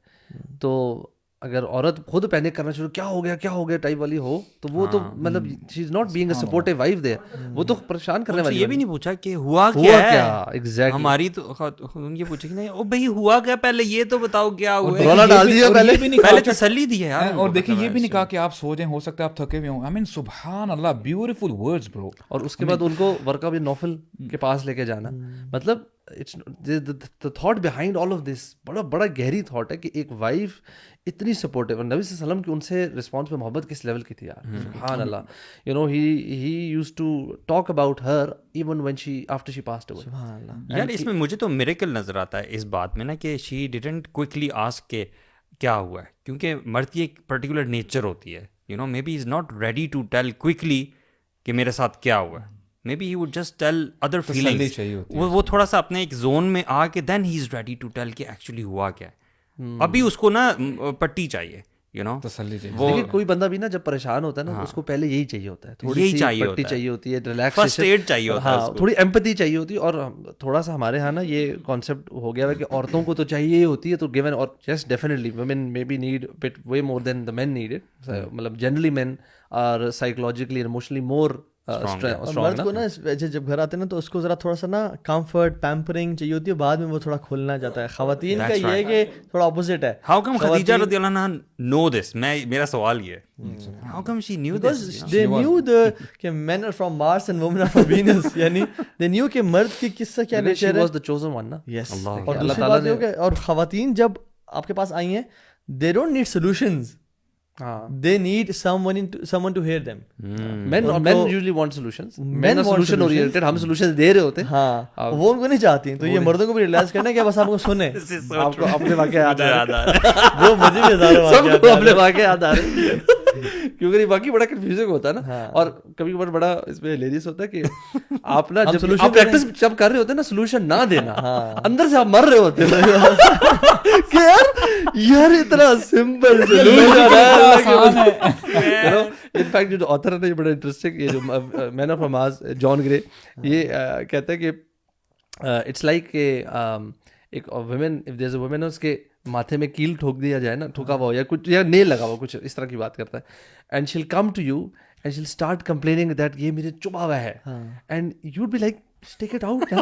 تو اگر عورت خود پینک کرنا شروع کیا ہو گیا ٹائپ والی ہو, تو وہ تو مطلب she is not being a supportive wife there, وہ تو پریشان کرنے والی. یہ بھی نہیں پوچھا کہ ہوا کیا ایگزیکٹلی, ہماری تو ان یہ پوچھے کہ نہیں او بھائی ہوا کیا, پہلے یہ تو بتاؤ کیا ہوا, رولا ڈال دیا پہلے تسلی دی ہے یار. اور دیکھیں یہ بھی نہیں کہا کہ آپ سو جائیں, ہو سکتا ہے آپ تھکے ہوئے ہوں. آئی مین سبحان اللہ, بیوٹیفل ورڈز برو. اور اس کے بعد ان کو ورقہ بن نوفل کے پاس لے کے جانا, مطلب the thought behind all of this بڑا گہری تھاٹ ہے کہ ایک وائف اتنی سپورٹیو, اور نبی صلی اللہ علیہ وسلم کی ان سے رسپانس پہ محبت کس لیول کی تھی یار, سبحان اللہ. You know he used to talk about her even when after she passed away. سبحان اللہ. یار اس میں مجھے تو میریکل نظر آتا ہے اس بات میں نا, کہ she didn't quickly ask کہ کیا ہوا ہے, کیونکہ مرد کی ایک پرٹیکولر نیچر ہوتی ہے, you know, maybe is not ready to tell quickly کہ میرے ساتھ کیا ہوا ہے. Maybe he would just tell other feelings, وہ تھوڑا سا اپنے ایک زون میں آ کے then he is ready to tell کہ ایکچولی ہوا کیا ہے. ابھی اس کو نا پٹی چاہیے, یو نو, تسلی چاہیے. لیکن کوئی بندہ بھی نا جب پریشان ہوتا ہے نا, اس کو پہلے یہی چاہیے ہوتا ہے, تھوڑی سی پٹی چاہیے ہوتی ہے, ریلیکس, فرسٹ ایڈ چاہیے ہوتا ہے, تھوڑی ایمپتھی چاہیے ہوتی ہے. اور تھوڑا سا ہمارے ہاں نا یہ کانسیپٹ ہو گیا ہے کہ عورتوں کو تو چاہیے ہی ہوتی ہے, تو گیون, اور yes definitely women maybe need but way more than the men need it, مطلب generally men are psychologically and emotionally more مرد کو نا جب گھر آتے ہیں نا تو اس کو ذرا تھوڑا سا نا کمفرٹ پیمپرنگ چاہیے ہوتی ہے, بعد میں وہ تھوڑا کھلنا چاہتا ہے. خواتین کا یہ ہے کہ تھوڑا اپوزٹ ہے. ہاؤ کم خدیجہ رضی اللہ عنہا نو دس, میرا سوال یہ ہے, how come she knew this, they knew کہ men are from Mars and women are from Venus, یعنی دے نیو کہ مرد کی کس سے کیا نیچر ہے. واز دی چوزن ون نا. یس, اور دوسری بات یہ کہ اور خواتین جب آپ کے پاس آئی ہیں, they don't need solutions, they need someone to hear them. Men usually want solutions. Men are solution oriented, ہم solutions دے رہے ہوتے ہیں. ہاں, وہ ان کو نہیں چاہتی ہیں. تو یہ مردوں کو بھی ریلائز کرنا ہے کہ بس آپ کو سنیں, آپ کو اپنے واقعہ یاد آ رہے ہیں, وہ مجھے بھی سب کو اپنے واقعہ یاد آ رہے ہیں, کیونکہ یہ باقی بڑا کنفیوزنگ ہوتا ہے نا. اور کبھی کبھار بڑا اس میں ہلیریس ہوتا ہے کہ آپ نا جب آپ پریکٹس جب کر رہے ہوتے ہیں نا سولوشن نہ دینا, اندر سے آپ مر رہے ہوتے ہیں کہ یار اتنا سمپل سولوشن ہے. ان فیکٹ جو آتھر ہے نا, یہ بڑا انٹرسٹنگ, یہ جو مین آف مارس جان گرے, یہ کہتا ہے کہ اٹس لائک کہ ایک women, if there is a women, اس کے ماتھے میں کیل ٹھوک دیا جائے نا, ٹھوکا ہوا ہو یا کچھ, یا نیل لگا ہوا, کچھ اس طرح کی بات کرتا ہے, and she'll come to you and she'll start complaining that یہ مجھے چبھا ہوا ہے, and you would be like take it out,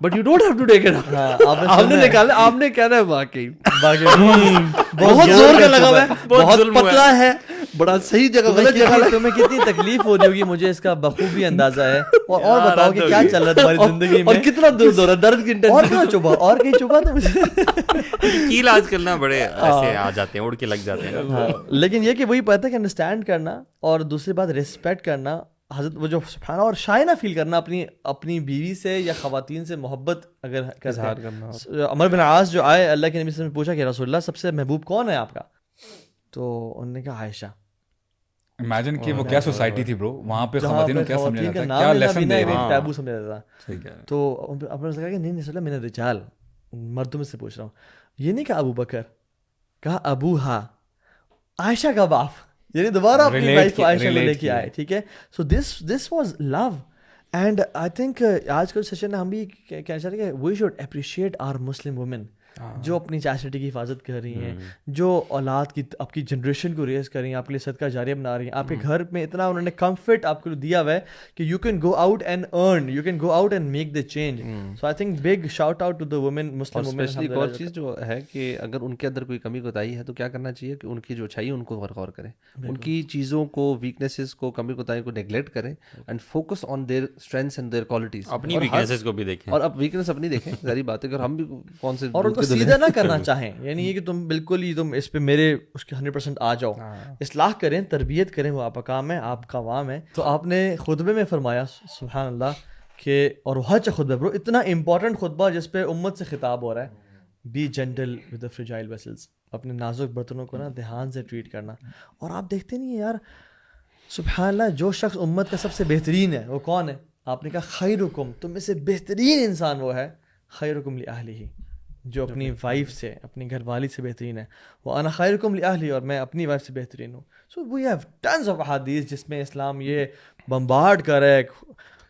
but you don't have to take it out. آپ نے نکالا, آپ نے کہنا ہے واقعی بہت زور کا لگا ہوا ہے, بہت پتلا ہے, بڑا صحیح جگہ غلط جگہ تمہیں کتنی تکلیف ہو رہی ہوگی مجھے اس کا بخوبی اندازہ ہے. اور بتاؤ کہ کیا چل رہا ہے تمہاری زندگی میں, اور کتنا درد ہو رہا ہے, درد کی انٹینسٹی اور چبھا, اور کہیں چبھا تو مجھے کیل آج کل نا بڑے ایسے آ جاتے ہیں, اڑ کے لگ جاتے ہیں. لیکن یہ کہ وہی پتہ ہے کہ انڈرسٹینڈ کرنا, اور دوسری بات ریسپیکٹ کرنا, حضرت وہ جو سبحانہ اور شائنہ فیل کرنا اپنی بیوی سے یا خواتین سے محبت اگر اظہار کرنا. عمر بن عاص جو آئے اللہ کے نبی سے پوچھا کہ رسول اللہ سب سے محبوب کون ہے آپ کا, تو انہوں نے کہا عائشہ. امیجن کہ وہ کیا سوسائٹی تھی برو, وہاں پہ خواتین کو کیا سمجھا جاتا ہے, کیا لیسن دے رہے ہیں, ٹیبو سمجھا جاتا ہے. تو آپ نے کہا کہ نہیں رسول اللہ میں نے رجال مردوں میں سے پوچھ رہا ہوں. یہ نہیں کہا ابو بکر, کہا ابو ہاں عائشہ کا باپ, یعنی دوبارہ اپنی وائف کو عائشہ میں لے کے آئے. ٹھیک ہے, so this was love. And I think آج کل سیشن میں ہم بھی کہنا چاہتے ہیں کہ we should appreciate our Muslim women جو اپنی چاسٹی کی حفاظت کر رہی ہیں, جو اولاد کی آپ کی جنریشن کو ریز کر رہی ہیں, آپ کے لیے صدقہ جاریہ بنا رہی ہیں, آپ کے گھر میں اتنا انہوں نے کمفرٹ آپ کو دیا ہوا ہے کہ you can go out and earn, you can go out and make the change. So I think big shout out to the women, Muslim women. Especially ایک اور چیز جو ہے کہ اگر ان کے اندر کوئی کمی کوتاہی ہے تو کیا کرنا چاہیے کہ ان کی جو اچھائی ان کو غور کریں, ان کی چیزوں کو, ویکنیسز کو, کمی کوتاہی کو نیگلیکٹ کریں and focus on their strengths and their qualities. اپنی ویکنیسز کو بھی دیکھیں, اور اب ویکنیس اپنی دیکھیں, ظاہری بات ہے کہ ہم بھی کون سے اور ان کو سیدھا نہ کرنا چاہیں, یعنی یہ کہ تم بالکل ہی تم اس پہ میرے اس کے 100% آ جاؤ. اصلاح کریں, تربیت کریں, وہ آپ کا کام ہے, آپ کا عوام ہے. تو آپ نے خطبے میں فرمایا سبحان اللہ کہ, اور وہ حج خطبہ برو, اتنا امپورٹنٹ خطبہ جس پہ امت سے خطاب ہو رہا ہے, be gentle with the fragile vessels, اپنے نازک برتنوں کو نا دھیان سے ٹریٹ کرنا. اور آپ دیکھتے نہیں یار سبحان اللہ, جو شخص امت کا سب سے بہترین ہے وہ کون ہے؟ آپ نے کہا خیرکم, تم میں سے بہترین انسان وہ ہے خیرکم لأہلہ, جو اپنی وائف سے, اپنی گھر والی سے بہترین ہے. وہ انا خیرکم لأہلی, اور میں اپنی وائف سے بہترین ہوں. سو وی ہیو ٹنز آف احادیث جس میں اسلام یہ بمبارڈ کر رہا ہے.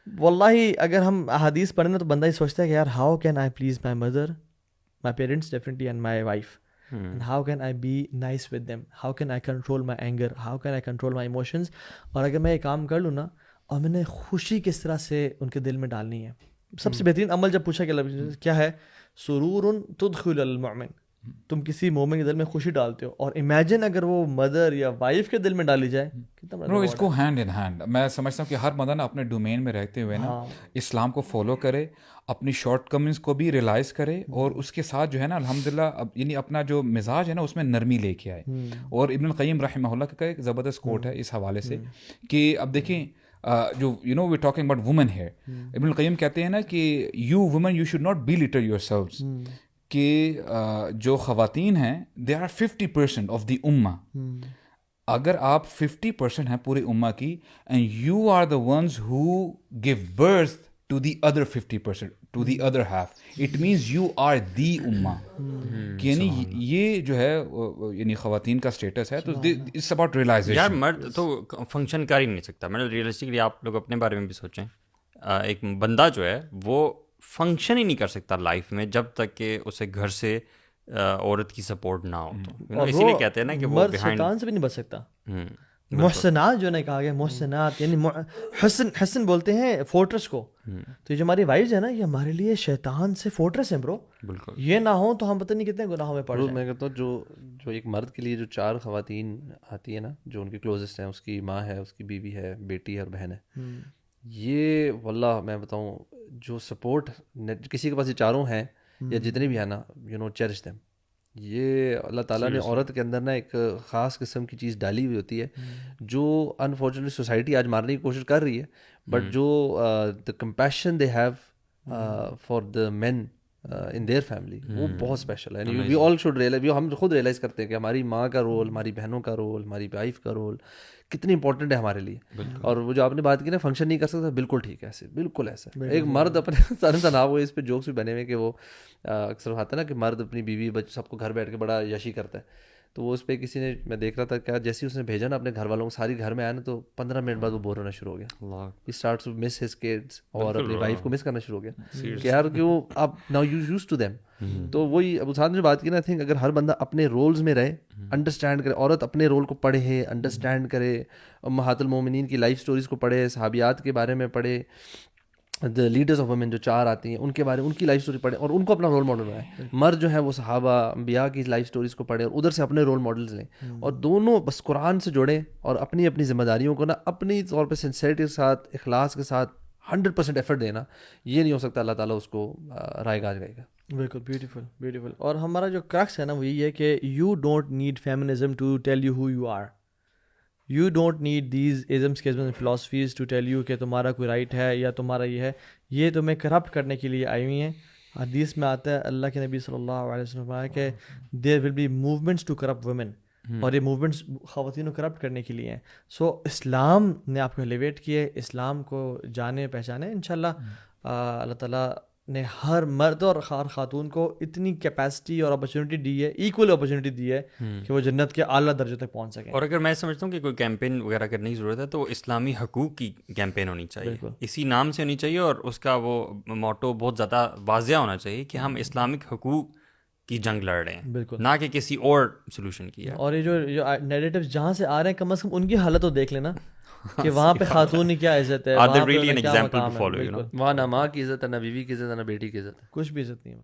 واللہ اگر ہم احادیث پڑھیں نا تو بندہ ہی سوچتا ہے کہ یار how can I please my mother, my parents definitely, and my wife, and how can I be nice with them, how can I control my anger, how can I control my emotions. اور اگر میں یہ کام کر لوں نا, اور میں نے خوشی کس طرح سے ان کے دل میں ڈالنی ہے. سب سے بہترین عمل جب پوچھا کہ کیا ہے, سرور تدخل المؤمن, تم کسی مومن کے دل میں خوشی ڈالتے ہو. اور امیجن اگر وہ مدر یا وائف کے دل میں ڈالی جائے, کتنا بڑا اس کو ہینڈ ان ہینڈ. میں سمجھتا ہوں کہ ہر مدن اپنے ڈومین میں رہتے ہوئے نا اسلام کو فالو کرے, اپنی شارٹ کمنگس کو بھی ریلائز کرے, اور اس کے ساتھ جو ہے نا الحمدللہ یعنی اپنا جو مزاج ہے نا اس میں نرمی لے کے آئے. اور ابن القیم رحمہ اللہ کا ایک زبردست کوٹ ہے اس حوالے سے کہ اب دیکھیں جو وی ٹاکنگ اباؤٹ وومن ہے, ابن القیم کہتے ہیں نا کہ you women you should not belittle yourselves, کہ جو خواتین ہیں دے آر 50% آف دی امہ. اگر آپ 50% ہیں پوری امہ کی, and you are the ones who gave birth to the other 50%, to the other half, it means you are the امہ. یعنی یہ جو ہے یعنی خواتین کا اسٹیٹس ہے, تو اٹس اباؤٹ ریئلائزیشن. یار مرد تو فنکشن کر ہی نہیں سکتا. میں نے ریئلسٹکلی آپ لوگ اپنے بارے میں بھی سوچیں, ایک بندہ جو ہے وہ فنکشن ہی نہیں کر سکتا لائف میں جب تک کہ اسے گھر سے عورت کی سپورٹ نہ ہو. تو اسی لیے کہتے ہیں نا کہ وہ شیطان سے بھی نہیں بچ سکتا. محسنات جو نے کہا گیا, محسنات یعنی حسن بولتے ہیں فورٹرس کو. تو یہ جو ہماری وائفز ہیں نا, یہ ہمارے لیے شیطان سے فورٹرس ہیں برو. بالکل, یہ نہ ہو تو ہم پتہ نہیں کتنے گناہوں میں پڑ جائیں. میں کہتا ہوں جو ایک مرد کے لیے جو 4 خواتین آتی ہے نا, جو ان کی کلوزسٹ ہیں, اس کی ماں ہے, اس کی بیوی ہے, بیٹی ہے اور بہن ہے, یہ واللہ میں بتاؤں جو سپورٹ کسی کے پاس یہ چاروں ہیں یا جتنے بھی ہیں نا, چیرش دیم. یہ اللہ تعالیٰ نے عورت کے اندر نا ایک خاص قسم کی چیز ڈالی ہوئی ہوتی ہے جو انفارچونیٹلی سوسائٹی آج مارنے کی کوشش کر رہی ہے, بٹ جو the compassion they have for the men in their family, وہ بہت اسپیشل ہے. وی آل شوڈ ریئلائز, ہم خود ریئلائز کرتے ہیں کہ ہماری ماں کا رول, ہماری بہنوں کا رول, ہماری وائف کا رول کتنی امپورٹنٹ ہے ہمارے لیے. اور وہ جو آپ نے بات کی نا فنکشن نہیں کر سکتا, بالکل ٹھیک ہے, ایسے بالکل ایسا. ایک مرد اپنے سارے تناؤ ہوئے, اس پہ جوکس بھی بنے ہوئے کہ وہ اکثر آتا ہے نا کہ مرد اپنی بیوی بچے سب کو گھر بیٹھ کے بڑا یشی کرتا ہے. تو وہ اس پہ کسی نے, میں دیکھ رہا تھا کیا, جیسے اس نے بھیجا نا اپنے گھر والوں کو, ساری گھر میں آیا نا, تو 15 منٹ بعد وہ بور ہونا شروع ہو گیا. He starts to miss his kids, اور اپنی وائف کو مس کرنا شروع ہو گیا کہ یار کہ وہ اب now you used to them. تو وہی ابو سعد نے جو بات کی نا, آئی تھنک اگر ہر بندہ اپنے رولز میں رہے, انڈرسٹینڈ کرے, عورت اپنے رول کو پڑھے, انڈرسٹینڈ کرے, امہات المومنین کی لائف سٹوریز کو پڑھے, صحابیات کے بارے میں پڑھے, لیڈرز آف ویمن جو 4 آتی ہیں ان کے بارے میں ان کی لائف سٹوری پڑھیں اور ان کو اپنا رول ماڈل بنائیں. مرد جو ہے وہ صحابہ انبیاء کی لائف سٹوریز کو پڑھیں اور ادھر سے اپنے رول ماڈلز لیں اور دونوں بس قرآن سے جوڑیں اور اپنی اپنی ذمہ داریوں کو نا اپنی طور پہ سنسیئرٹی کے ساتھ اخلاص کے ساتھ 100% ایفرٹ دینا. یہ نہیں ہو سکتا اللہ تعالیٰ اس کو رائے گاہ جائے گا. بالکل بیوٹیفل بیوٹیفل. اور ہمارا جو کرکس ہے نا وہ یہی ہے کہ you don't need feminism to tell you who you are. You don't need these isms کیزمز and philosophies to tell you کہ تمہارا کوئی رائٹ ہے یا تمہارا یہ ہے. یہ تمہیں کرپٹ کرنے کے لیے آئی ہوئی ہیں. حدیث میں آتا ہے اللہ کے نبی صلی اللہ علیہ وسلم نے کہ there will be movements to corrupt women, اور یہ موومنٹس خواتین کو کرپٹ کرنے کے لیے ہیں. سو اسلام نے آپ کو ایلیویٹ کیے, اسلام کو جانے پہچانے. انشاءاللہ اللہ تعالیٰ نے ہر مرد اور ہر خاتون کو اتنی کیپیسٹی اور اپرچونیٹی دی ہے, ایکول اپرچونیٹی دی ہے کہ وہ جنت کے اعلیٰ درجے تک پہنچ سکیں. اور اگر میں سمجھتا ہوں کہ کوئی کیمپین وغیرہ کرنے کی ضرورت ہے تو اسلامی حقوق کی کیمپین ہونی چاہیے, اسی نام سے ہونی چاہیے, اور اس کا وہ موٹو بہت زیادہ واضح ہونا چاہیے کہ ہم اسلامک حقوق کی جنگ لڑ رہے ہیں, بالکل, نہ کہ کسی اور سولوشن کی ہے. اور یہ جو نیریٹیوز جہاں سے آ رہے ہیں کم از کم ان کی حالت تو دیکھ لینا کہ وہاں پہ خاتون کی کیا عزت ہے, Are they really an example to follow, you know? وہاں نہ ماں کی عزت ہے, نہ بیوی کی عزت ہے, نہ بیٹی کی عزت ہے, کچھ بھی عزت نہیں ہے.